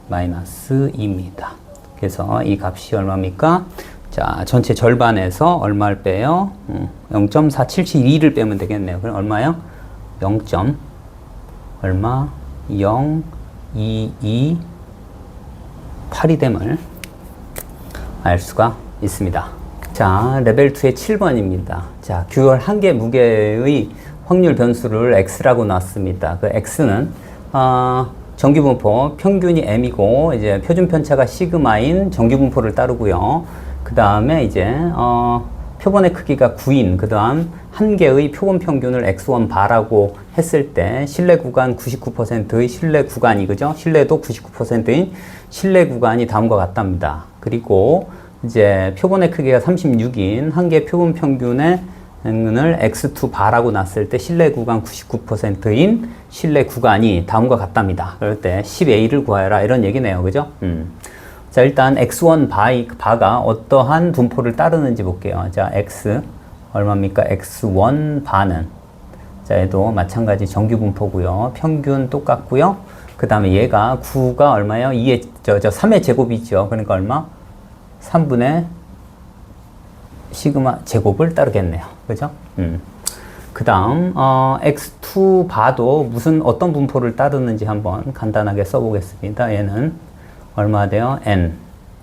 마이너스 2입니다. 그래서 이 값이 얼마입니까? 자, 전체 절반에서 얼마를 빼요? 0.4772를 빼면 되겠네요. 그럼 얼마요? 0. 얼마? 022 8이 됨을 알 수가 있습니다. 자, 레벨 2의 7번입니다. 자, 듀얼 한 개 무게의 확률 변수를 x라고 놨습니다. 그 x는 정규분포 평균이 m이고 이제 표준 편차가 시그마인 정규분포를 따르고요. 그 다음에 이제 표본의 크기가 9인 그 다음 한 개의 표본 평균을 x1 바라고 했을 때 신뢰 구간 99%의 신뢰 구간이 그죠? 신뢰도 99%인 신뢰 구간이 다음과 같답니다. 그리고 이제 표본의 크기가 36인 한 개 표본 평균의 을 x2 바라고 놨을 때 신뢰 구간 99%인 신뢰 구간이 다음과 같답니다. 그럴 때 10a를 구하여라 이런 얘기네요. 그죠? 자, 일단 x1 바가 어떠한 분포를 따르는지 볼게요. 자, x 얼마입니까? x1 바는 자, 얘도 마찬가지 정규 분포고요. 평균 똑같고요. 그 다음에 얘가 9가 얼마예요? 2의 3의 제곱이죠. 그러니까 얼마? 3분의 시그마 제곱을 따르겠네요. 그죠? 그 다음 x2 바도 어떤 분포를 따르는지 한번 간단하게 써보겠습니다. 얘는 얼마 돼요? n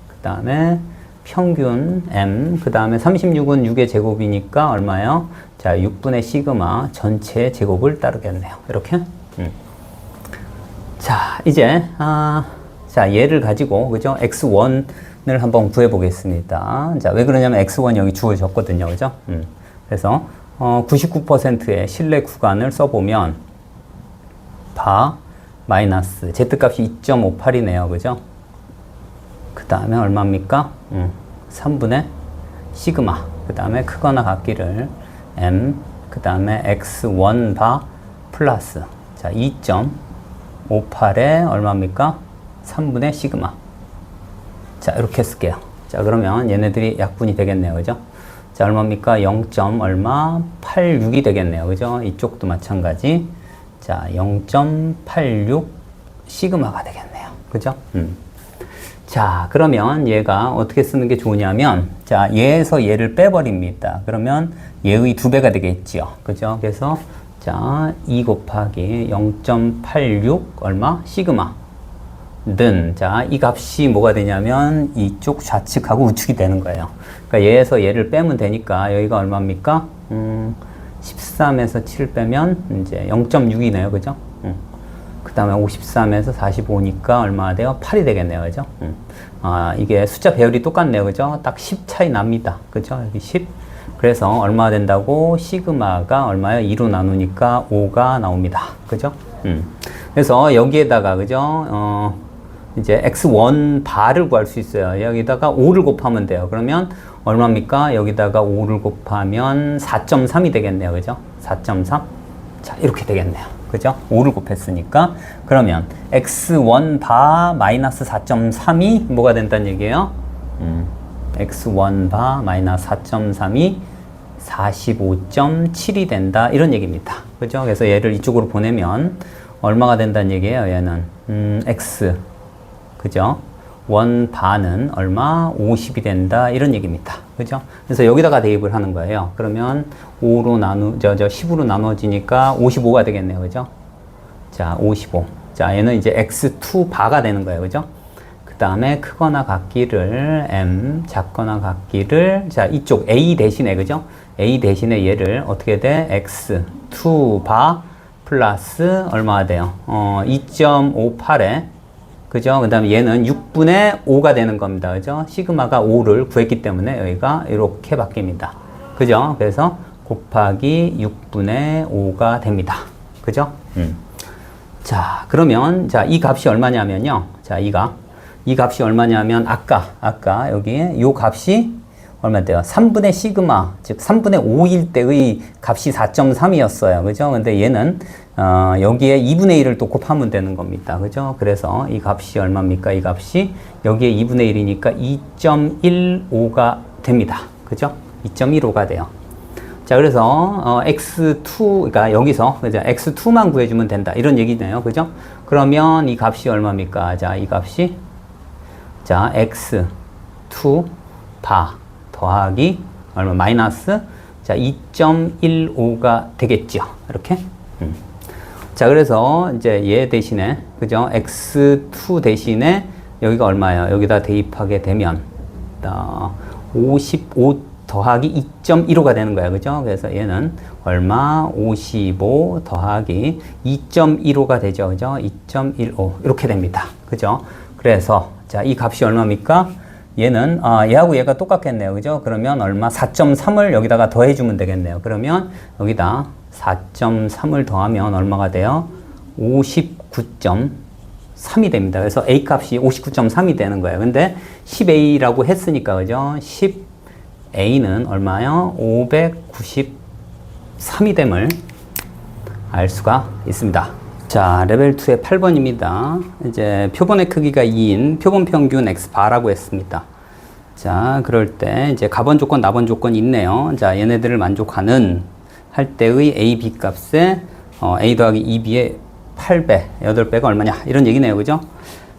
그 다음에 평균 m 그 다음에 36은 6의 제곱이니까 얼마예요? 자, 6분의 시그마 전체 제곱을 따르겠네요. 이렇게 자, 이제 자, 얘를 가지고 그죠? x1을 한번 구해 보겠습니다. 자, 왜 그러냐면 x1 여기 주어졌거든요. 그죠? 그래서 99%의 신뢰 구간을 써보면 바 마이너스 z값이 2.58이네요. 그죠? 그 다음에 얼마입니까? 3분의 시그마 그 다음에 크거나 같기를 m 그 다음에 x1 바 플러스 자 2.58에 얼마입니까? 3분의 시그마 자 이렇게 쓸게요. 자 그러면 얘네들이 약분이 되겠네요. 그죠? 자 얼마입니까? 0. 얼마? 86이 되겠네요. 그죠? 이쪽도 마찬가지 자 0.86 시그마가 되겠네요. 그죠? 자 그러면 얘가 어떻게 쓰는 게 좋으냐면 자 얘에서 얘를 빼버립니다. 그러면 얘의 2배가 되겠죠. 그죠? 그래서 자 2 곱하기 0.86 얼마? 시그마 는 자 이 값이 뭐가 되냐면 이쪽 좌측하고 우측이 되는 거예요. 그러니까 얘에서 얘를 빼면 되니까 여기가 얼마입니까? 13에서 7 빼면 이제 0.6이네요. 그죠? 그 다음에 53에서 45니까 얼마나 돼요? 8이 되겠네요. 그죠? 이게 숫자 배열이 똑같네요. 그죠? 딱 10 차이 납니다. 그죠? 여기 10. 그래서 얼마 된다고? 시그마가 얼마예요? 2로 나누니까 5가 나옵니다. 그죠? 그래서 여기에다가, 그죠? 이제 x1 바를 구할 수 있어요. 여기다가 5를 곱하면 돼요. 그러면 얼마입니까? 여기다가 5를 곱하면 4.3이 되겠네요. 그죠? 4.3. 자, 이렇게 되겠네요. 그죠? 5를 곱했으니까. 그러면 x1 바 마이너스 4.3이 뭐가 된다는 얘기예요? x1 바 마이너스 4.3이 45.7이 된다. 이런 얘기입니다. 그죠? 그래서 얘를 이쪽으로 보내면 얼마가 된다는 얘기예요. 얘는 x 그죠? 원 바는 얼마? 50이 된다. 이런 얘기입니다. 그죠? 그래서 여기다가 대입을 하는 거예요. 그러면 10으로 나눠지니까 55가 되겠네요. 그죠? 자, 55. 자, 얘는 이제 x2 바가 되는 거예요. 그죠? 그 다음에 크거나 같기를 m, 작거나 같기를, 자, 이쪽 a 대신에, 그죠? a 대신에 얘를 어떻게 돼? x2 바 플러스 얼마가 돼요? 2.58에, 그죠? 그 다음에 얘는 6분의 5가 되는 겁니다. 그죠? 시그마가 5를 구했기 때문에 여기가 이렇게 바뀝니다. 그죠? 그래서 곱하기 6분의 5가 됩니다. 그죠? 자, 그러면, 자, 이 값이 얼마냐면요. 자, 이 값이 얼마냐면, 아까 여기에 요 값이 얼마 돼요? 3분의 시그마, 즉 3분의 5일 때의 값이 4.3이었어요. 그죠? 근데 얘는, 여기에 2분의 1을 또 곱하면 되는 겁니다. 그죠? 그래서 이 값이 얼마입니까? 이 값이 여기에 2분의 1이니까 2.15가 됩니다. 그죠? 2.15가 돼요. 자, 그래서, x2, 그러니까 여기서, 그죠? x2만 구해주면 된다. 이런 얘기네요. 그죠? 그러면 이 값이 얼마입니까? 자, 이 값이, 자, x2 바 더하기, 얼마? 마이너스, 자, 2.15가 되겠죠. 이렇게. 자, 그래서 이제 얘 대신에, 그죠? x2 대신에 여기가 얼마예요? 여기다 대입하게 되면, 55 더하기 2.15가 되는 거예요. 그죠? 그래서 얘는 얼마? 55 더하기 2.15가 되죠. 그죠? 2.15. 이렇게 됩니다. 그죠? 그래서, 자, 이 값이 얼마입니까? 얘는, 얘하고 얘가 똑같겠네요. 그죠? 그러면 얼마? 4.3을 여기다가 더해주면 되겠네요. 그러면 여기다 4.3을 더하면 얼마가 돼요? 59.3이 됩니다. 그래서 A 값이 59.3이 되는 거예요. 근데 10A라고 했으니까, 그죠? A는 얼마요? 593이 됨을 알 수가 있습니다. 자, 레벨 2의 8번입니다. 이제 표본의 크기가 2인 표본 평균 x바라고 했습니다. 자, 그럴 때 이제 가번 조건, 나번 조건이 있네요. 자, 얘네들을 만족하는 할 때의 a, b 값에 a 더하기 2b의 8배, 8배가 얼마냐 이런 얘기네요. 그죠?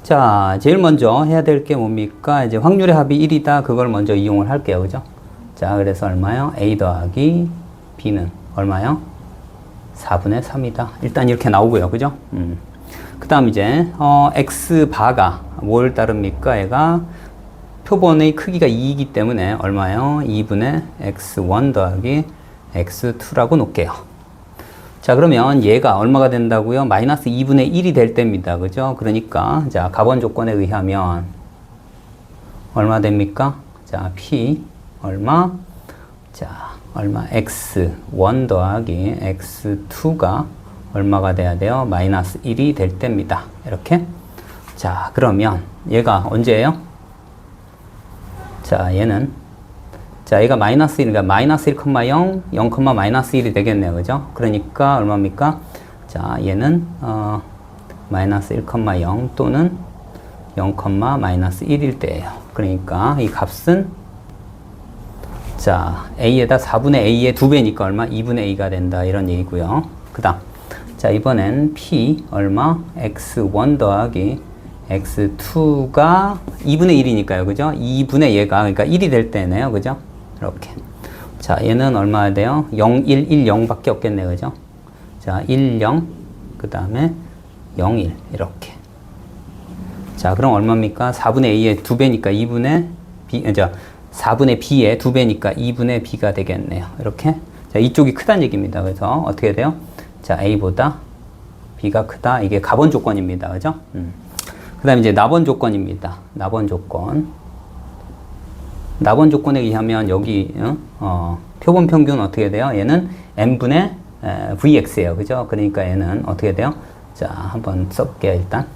자, 제일 먼저 해야 될 게 뭡니까? 이제 확률의 합이 1이다. 그걸 먼저 이용을 할게요. 그죠? 자, 그래서 얼마요? a 더하기 b는 얼마요? 4분의 3이다. 일단 이렇게 나오고요. 그죠? 그 다음 이제, x바가 뭘 따릅니까? 얘가 표본의 크기가 2이기 때문에 얼마요? 2분의 x1 더하기 x2라고 놓을게요. 자, 그러면 얘가 얼마가 된다고요? 마이너스 2분의 1이 될 때입니다. 그죠? 그러니까, 자, 가번 조건에 의하면 얼마 됩니까? 자, p 얼마? 자, 얼마? x1 더하기 x2가 얼마가 돼야 돼요? 마이너스 1이 될 때입니다. 이렇게. 자, 그러면 얘가 언제예요? 자, 얘는, 자, 얘가 마이너스 1, 그러니까 마이너스 1,0, 0, 마이너스 1이 되겠네요. 그죠? 그러니까 얼마입니까? 자, 얘는, 마이너스 1,0 또는 0, 마이너스 1일 때예요. 그러니까 이 값은 자, a에다 4분의 a의 2배니까 얼마? 2분의 a가 된다. 이런 얘기고요. 그 다음. 자, 이번엔 p 얼마? x1 더하기 x2가 2분의 1이니까요. 그죠? 2분의 얘가, 그러니까 1이 될 때네요. 그죠? 이렇게. 자, 얘는 얼마야 돼요? 0, 1, 1, 0밖에 없겠네요. 그죠? 자, 1, 0. 그 다음에 0, 1. 이렇게. 자, 그럼 얼마입니까? 4분의 a의 2배니까 2분의 b, 4분의 b의 2배니까 2분의 b가 되겠네요. 이렇게. 자, 이쪽이 크다는 얘기입니다. 그래서 어떻게 돼요? 자, a보다 b가 크다. 이게 가번 조건입니다. 그죠? 그 다음에 이제 나번 조건입니다. 나번 조건. 나번 조건에 의하면 여기, 표본 평균 어떻게 돼요? 얘는 n분의 vx예요. 그죠? 그러니까 얘는 어떻게 돼요? 자, 한번 써볼게요, 일단.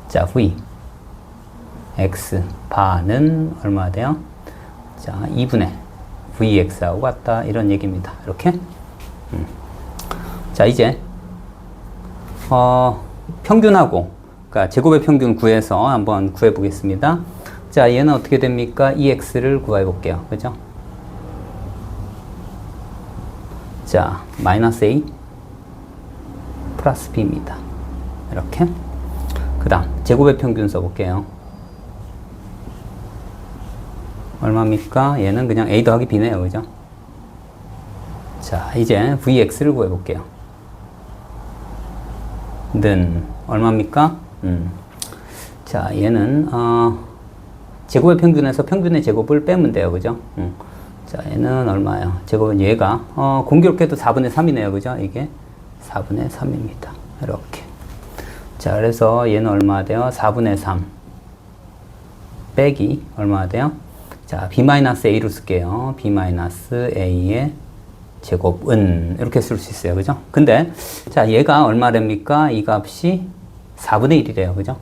자, v. x 바는 얼마 돼요? 자, 2분의 vx하고 같다. 이런 얘기입니다. 이렇게. 자, 이제, 평균하고, 그러니까 제곱의 평균 구해서 한번 구해 보겠습니다. 자, 얘는 어떻게 됩니까? EX를 구해 볼게요. 그죠? 자, 마이너스 A 플러스 B입니다. 이렇게. 그 다음 제곱의 평균 써볼게요. 얼마입니까? 얘는 그냥 A 더하기 B네요. 그죠? 자, 이제 Vx를 구해볼게요. 는 얼마입니까? 자, 얘는 제곱의 평균에서 평균의 제곱을 빼면 돼요. 그죠? 자, 얘는 얼마예요? 제곱은 얘가 공교롭게도 4분의 3이네요. 그죠? 이게 4분의 3입니다. 이렇게. 자, 그래서 얘는 얼마 돼요? 4분의 3 빼기 얼마 돼요? 자, b-a로 쓸게요. b-a의 제곱은 이렇게 쓸 수 있어요. 그죠? 근데 자, 얘가 얼마 됩니까? 이 값이 4분의 1이래요. 그죠?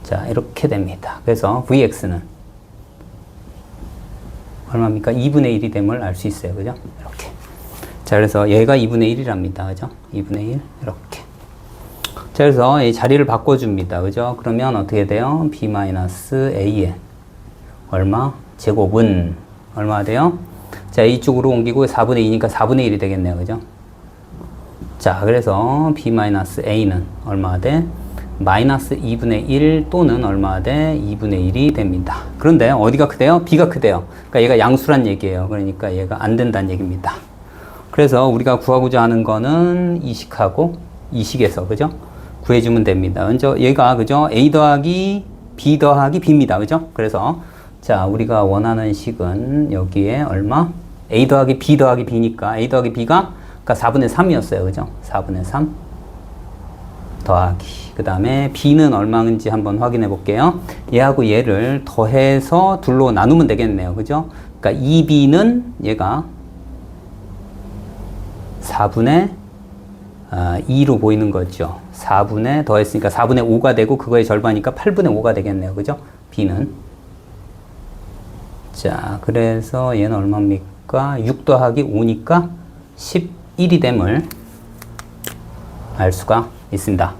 자, 이렇게 됩니다. 그래서 vx는 얼마입니까? 2분의 1이 됨을 알 수 있어요. 그죠? 이렇게. 자, 그래서 얘가 2분의 1이랍니다. 그죠? 2분의 1 이렇게. 자, 그래서 이 자리를 바꿔줍니다. 그죠? 그러면 어떻게 돼요? b-a의 얼마? 제곱은 얼마 돼요? 자, 이쪽으로 옮기고 4분의 2니까 4분의 1이 되겠네요. 그죠? 자, 그래서 b-a는 얼마 돼? 마이너스 2분의 1 또는 얼마 돼? 2분의 1이 됩니다. 그런데 어디가 크대요? b가 크대요. 그러니까 얘가 양수란 얘기예요. 그러니까 얘가 안 된다는 얘기입니다. 그래서 우리가 구하고자 하는 거는 이식하고 이식에서, 그죠? 구해주면 됩니다. 먼저 얘가, 그죠? a 더하기 b 더하기 b입니다. 그죠? 그래서 자, 우리가 원하는 식은 여기에 얼마? a 더하기 b 더하기 b니까 a 더하기 b가 그러니까 4분의 3이었어요. 그죠? 4분의 3 더하기 그 다음에 b는 얼마인지 한번 확인해 볼게요. 얘하고 얘를 더해서 둘로 나누면 되겠네요. 그죠? 그러니까 2b는 얘가 4분의 2로 보이는 거죠. 4분의 더했으니까 4분의 5가 되고 그거의 절반이니까 8분의 5가 되겠네요. 그죠? b는. 자, 그래서 얘는 얼마입니까? 6 더하기 5니까 11이 됨을 알 수가 있습니다.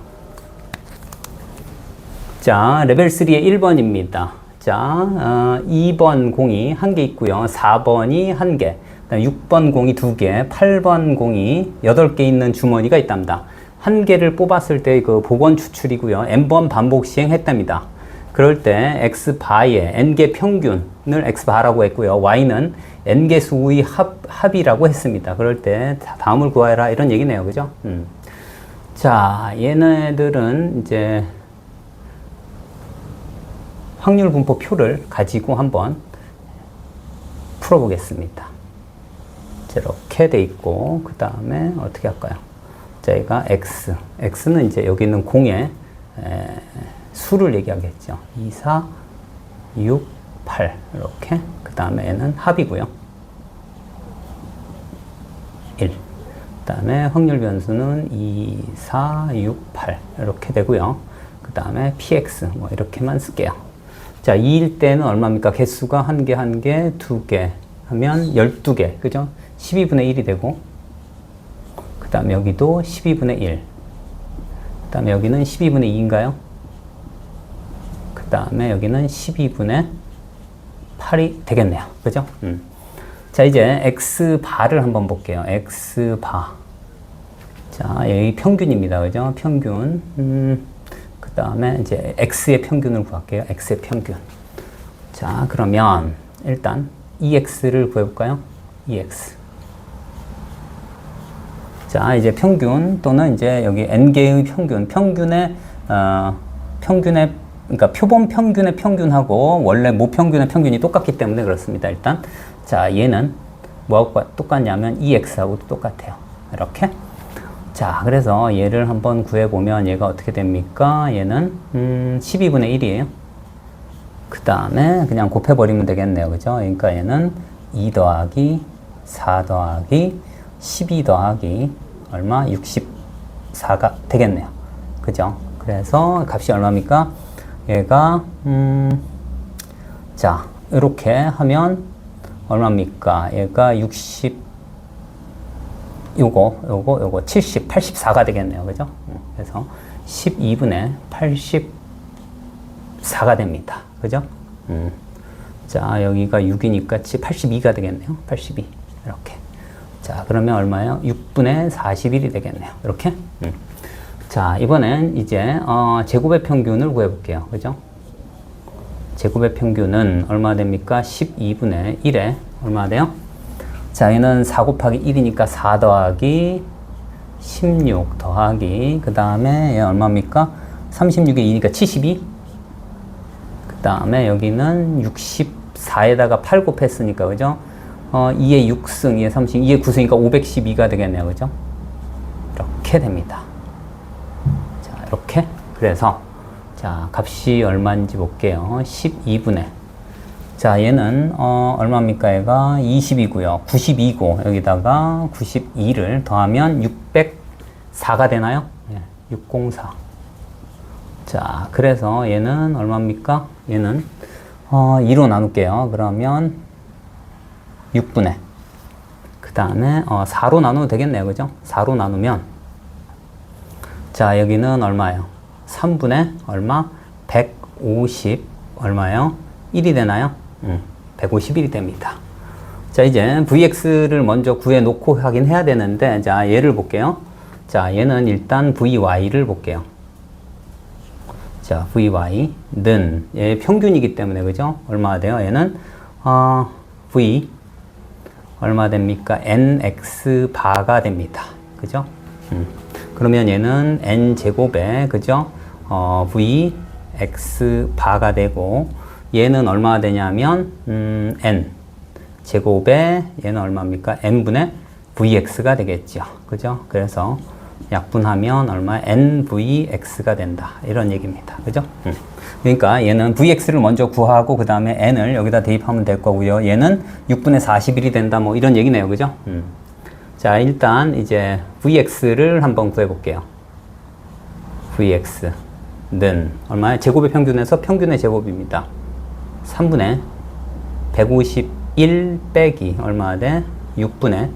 자, 레벨 3의 1번입니다. 자, 2번 공이 1개 있고요. 4번이 1개, 6번 공이 2개, 8번 공이 8개 있는 주머니가 있답니다. 1개를 뽑았을 때 그 복원 추출이고요. n번 반복 시행했답니다. 그럴 때 x바의 n개 평균을 x바라고 했고요. y는 n개 수의 합이라고 했습니다. 그럴 때 다음을 구하라 이런 얘기네요. 그죠? 자, 얘네들은 이제 확률 분포 표를 가지고 한번 풀어보겠습니다. 이렇게 돼 있고, 그 다음에 어떻게 할까요? 자, 얘가 x는 이제 여기 있는 공의 수를 얘기하겠죠. 2, 4, 6, 8 이렇게. 그 다음에 얘는 합이고요. 1. 그 다음에 확률 변수는 2, 4, 6, 8 이렇게 되고요. 그 다음에 px 뭐 이렇게만 쓸게요. 자, 2일 때는 얼마입니까? 개수가 1개, 1개, 2개 하면 12개. 그죠? 12분의 1이 되고, 그 다음에 여기도 12분의 1. 그 다음에 여기는 12분의 2인가요? 그 다음에 여기는 12분의 8이 되겠네요. 그죠? 자, 이제 x바를 한번 볼게요. x바. 자, 여기 평균입니다. 그죠? 평균. 그 다음에 이제 x의 평균을 구할게요. x의 평균. 자, 그러면 일단 ex를 구해볼까요? ex. 자, 이제 평균 또는 이제 여기 n개의 평균의 그러니까 표본 평균의 평균하고 원래 모평균의 평균이 똑같기 때문에 그렇습니다. 일단 자, 얘는 뭐하고 똑같냐면 ex하고도 똑같아요. 이렇게. 자, 그래서 얘를 한번 구해보면 얘가 어떻게 됩니까? 얘는 12분의 1이에요. 그 다음에 그냥 곱해버리면 되겠네요. 그죠? 그러니까 얘는 2 더하기 4 더하기 12 더하기 얼마? 64가 되겠네요. 그죠? 그래서 값이 얼마입니까? 얘가 자, 이렇게 하면 얼마입니까? 얘가 60 요거 70, 84가 되겠네요. 그죠? 그래서 12분의 84가 됩니다. 그죠? 자, 여기가 6이니까 82가 되겠네요. 82. 이렇게. 자, 그러면 얼마예요? 6분의 41이 되겠네요. 이렇게. 자, 이번엔 이제 제곱의 평균을 구해볼게요. 그죠? 제곱의 평균은 얼마 됩니까? 12분의 1에 얼마 돼요? 자, 얘는 4 곱하기 1이니까 4 더하기 16 더하기 그 다음에 얘 얼마입니까? 36에 2니까 72. 그 다음에 여기는 64에다가 8 곱했으니까 그죠? 2에 6승, 2에 30, 2에 9승이니까 512가 되겠네요. 그죠? 이렇게 됩니다. 자, 이렇게. 그래서 자, 값이 얼마인지 볼게요. 12분의. 자, 얘는 얼마입니까? 얘가 20이고요. 92고 여기다가 92를 더하면 604가 되나요? 네, 604. 자, 그래서 얘는 얼마입니까? 얘는 2로 나눌게요. 그러면 6분의. 그 다음에 4로 나누면 되겠네요. 그죠? 4로 나누면 자, 여기는 얼마예요? 3분의 얼마? 150 얼마예요? 1이 되나요? 151이 됩니다. 자, 이제 vx를 먼저 구해놓고 하긴 해야 되는데, 자, 얘를 볼게요. 자, 얘는 일단 vy를 볼게요. 자, vy는 얘 평균이기 때문에, 그죠? 얼마 돼요? 얘는 v 얼마 됩니까? nx 바가 됩니다. 그죠? 그러면 얘는 n제곱에, 그죠? vx 바가 되고, 얘는 얼마가 되냐면, n 제곱에 얘는 얼마입니까? n분의 vx가 되겠죠. 그죠? 그래서 약분하면 얼마? nvx가 된다. 이런 얘기입니다. 그죠? 그러니까 얘는 vx를 먼저 구하고 그 다음에 n을 여기다 대입하면 될 거고요. 얘는 6분의 41이 된다. 뭐 이런 얘기네요. 그죠? 자, 일단 이제 vx를 한번 구해 볼게요. vx는 얼마예요? 제곱의 평균에서 평균의 제곱입니다. 3분의 151 빼기 얼마 돼? 6분의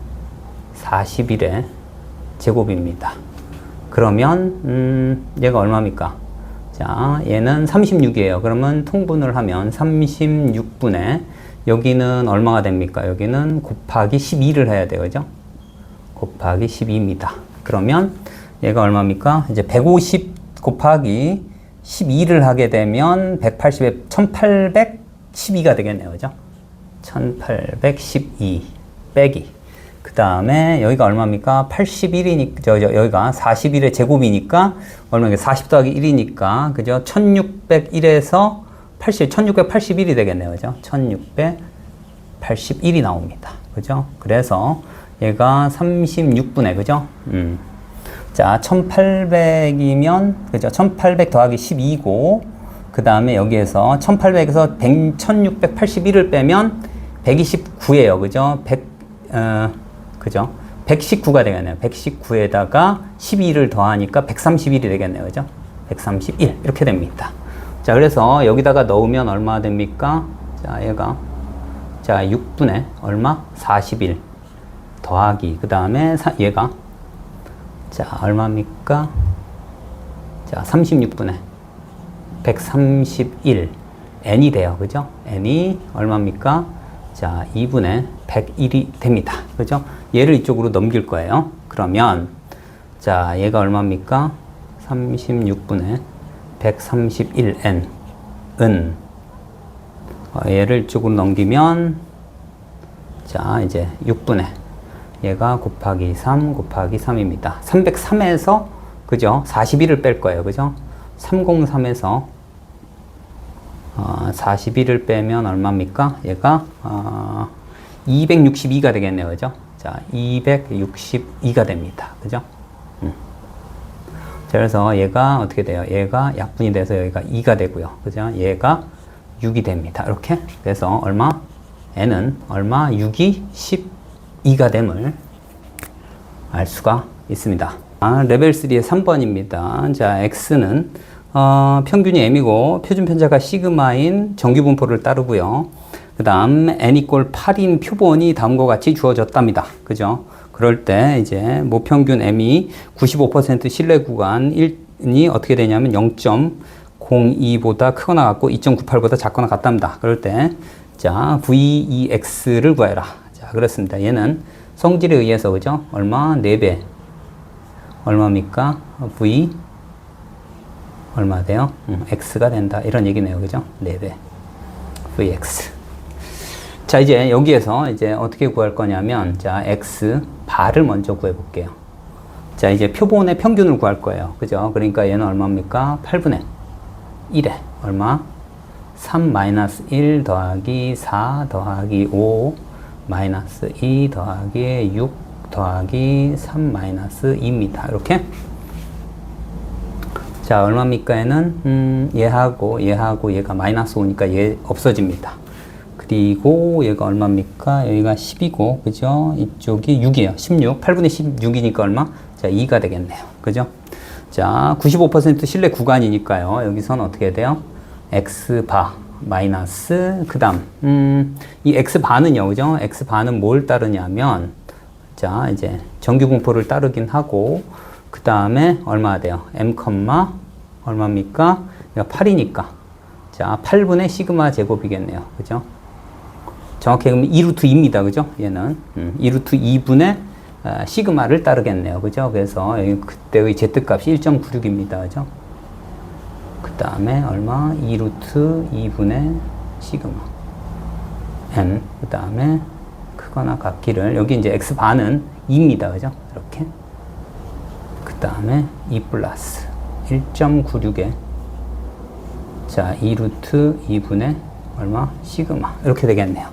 41의 제곱입니다. 그러면 얘가 얼마입니까? 자, 얘는 36이에요. 그러면 통분을 하면 36분의 여기는 얼마가 됩니까? 여기는 곱하기 12를 해야 돼요. 그죠? 곱하기 12입니다. 그러면 얘가 얼마입니까? 이제 150 곱하기 12를 하게 되면 180에 1812가 되겠네요. 그죠? 1812 빼기. 그 다음에 여기가 얼마입니까? 81이니까, 여기가 41의 제곱이니까, 얼마입니까? 40 더하기 1이니까, 그죠? 1601에서 1681이 되겠네요. 그죠? 1681이 나옵니다. 그죠? 그래서 얘가 36분의, 그죠? 자, 1800이면, 그죠? 1800 더하기 12고, 그 다음에 여기에서 1800에서 1681을 빼면 129예요. 그죠? 그죠? 119가 되겠네요. 119에다가 12를 더하니까 131이 되겠네요. 그죠? 131. 이렇게 됩니다. 자, 그래서 여기다가 넣으면 얼마 됩니까? 자, 얘가. 자, 6분의 얼마? 41 더하기. 그 다음에 얘가. 자, 얼마입니까? 자, 36분의 131. n이 돼요. 그죠? n이 얼마입니까? 자, 2분의 101이 됩니다. 그죠? 얘를 이쪽으로 넘길 거예요. 그러면, 자, 얘가 얼마입니까? 36분의 131n은, 얘를 이쪽으로 넘기면, 자, 이제 6분의, 얘가 곱하기 3 곱하기 3입니다. 303에서, 그죠? 41을 뺄 거예요. 그죠? 303에서 41을 빼면 얼마입니까? 얘가 262가 되겠네요. 그죠? 자, 262가 됩니다. 그죠? 자, 그래서 얘가 어떻게 돼요? 얘가 약분이 돼서 여기가 2가 되고요. 그죠? 얘가 6이 됩니다. 이렇게. 그래서 얼마? n은 얼마? 6이 12가 됨을 알 수가 있습니다. 레벨 3의 3번입니다. 자, x는 평균이 m이고 표준 편차가 시그마인 정규 분포를 따르고요. 그 다음 n = 8인 표본이 다음과 같이 주어졌답니다. 그죠? 그럴 때 이제 모평균 m이 95% 신뢰 구간이 어떻게 되냐면 0.02보다 크거나 같고 2.98보다 작거나 같답니다. 그럴 때 자, VEX를 구해라. 자, 그렇습니다. 얘는 성질에 의해서 그죠? 얼마? 4배. 얼마입니까? V 얼마 돼요? X가 된다. 이런 얘기네요. 그죠? 4배. Vx. 자, 이제 여기에서 이제 어떻게 구할 거냐면, 자, X 바를 먼저 구해 볼게요. 자, 이제 표본의 평균을 구할 거예요. 그죠? 그러니까 얘는 얼마입니까? 8분의 1에 얼마? 3-1 더하기 4 더하기 5 마이너스 2 더하기 6 더하기 3-2입니다. 이렇게. 자, 얼마입니까? 얘는 얘하고 얘가 마이너스 5니까 얘 없어집니다. 그리고 얘가 얼마입니까? 여기가 10이고, 그죠? 이쪽이 6이에요. 16. 8분의 16이니까 얼마? 자, 2가 되겠네요. 그죠? 자, 95% 신뢰 구간이니까요. 여기선 어떻게 돼요? X바 마이너스, 그 다음, 이 X바는요, 그죠? X바는 뭘 따르냐면, 자, 이제 정규분포를 따르긴 하고, 그 다음에 얼마 돼요? M, 얼마입니까? 8이니까. 자, 8분의 시그마 제곱이겠네요. 그죠? 정확히 그러면 2루트 2입니다. 그죠? 얘는 2루트 2분의 시그마를 따르겠네요. 그죠? 그래서 그때의 Z값이 1.96입니다. 그죠? 그 다음에 얼마? 2루트 2분의 시그마 M. 그 다음에 크거나 같기를, 여기 이제 X반은 2입니다. 그죠? 이렇게. 그 다음에 2 플러스 1.96에 자, 2루트 2분의 얼마? 시그마. 이렇게 되겠네요.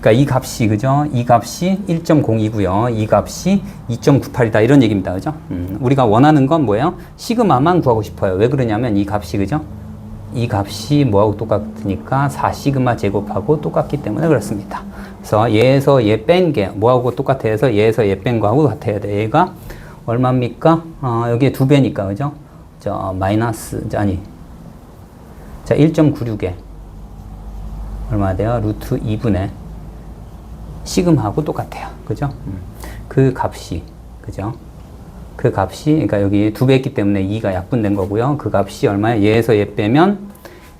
그러니까 이 값이, 그죠? 이 값이 1.02고요. 이 값이 2.98이다. 이런 얘기입니다. 그죠? 우리가 원하는 건 뭐예요? 시그마만 구하고 싶어요. 왜 그러냐면 이 값이, 그죠? 이 값이 뭐하고 똑같으니까 4시그마 제곱하고 똑같기 때문에 그렇습니다. 그래서 얘에서 얘 뺀 게 뭐하고 똑같아 해서 얘에서 얘 뺀 거하고 같아야 돼. 얘가 얼마입니까? 여기에 2배니까, 그죠? 자, 마이너스, 아니. 자, 1.96에 얼마 돼요? 루트 2분의 시그마하고 똑같아요. 그죠? 그 값이, 그죠? 그 값이, 그러니까 여기 2배 했기 때문에 2가 약분된 거고요. 그 값이 얼마예요? 얘에서 얘 빼면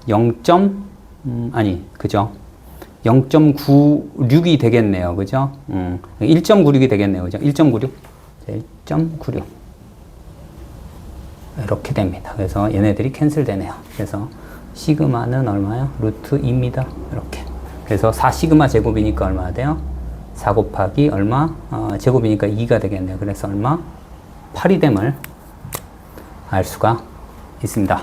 0. 그죠? 0.96이 되겠네요. 그죠? 1.96이 되겠네요. 그죠? 1.96. 1.96. 이렇게 됩니다. 그래서 얘네들이 캔슬 되네요. 그래서 시그마는 얼마요? 루트 2입니다. 이렇게. 그래서 4시그마 제곱이니까 얼마 돼요? 4 곱하기 얼마? 제곱이니까 2가 되겠네요. 그래서 얼마? 8이 됨을 알 수가 있습니다.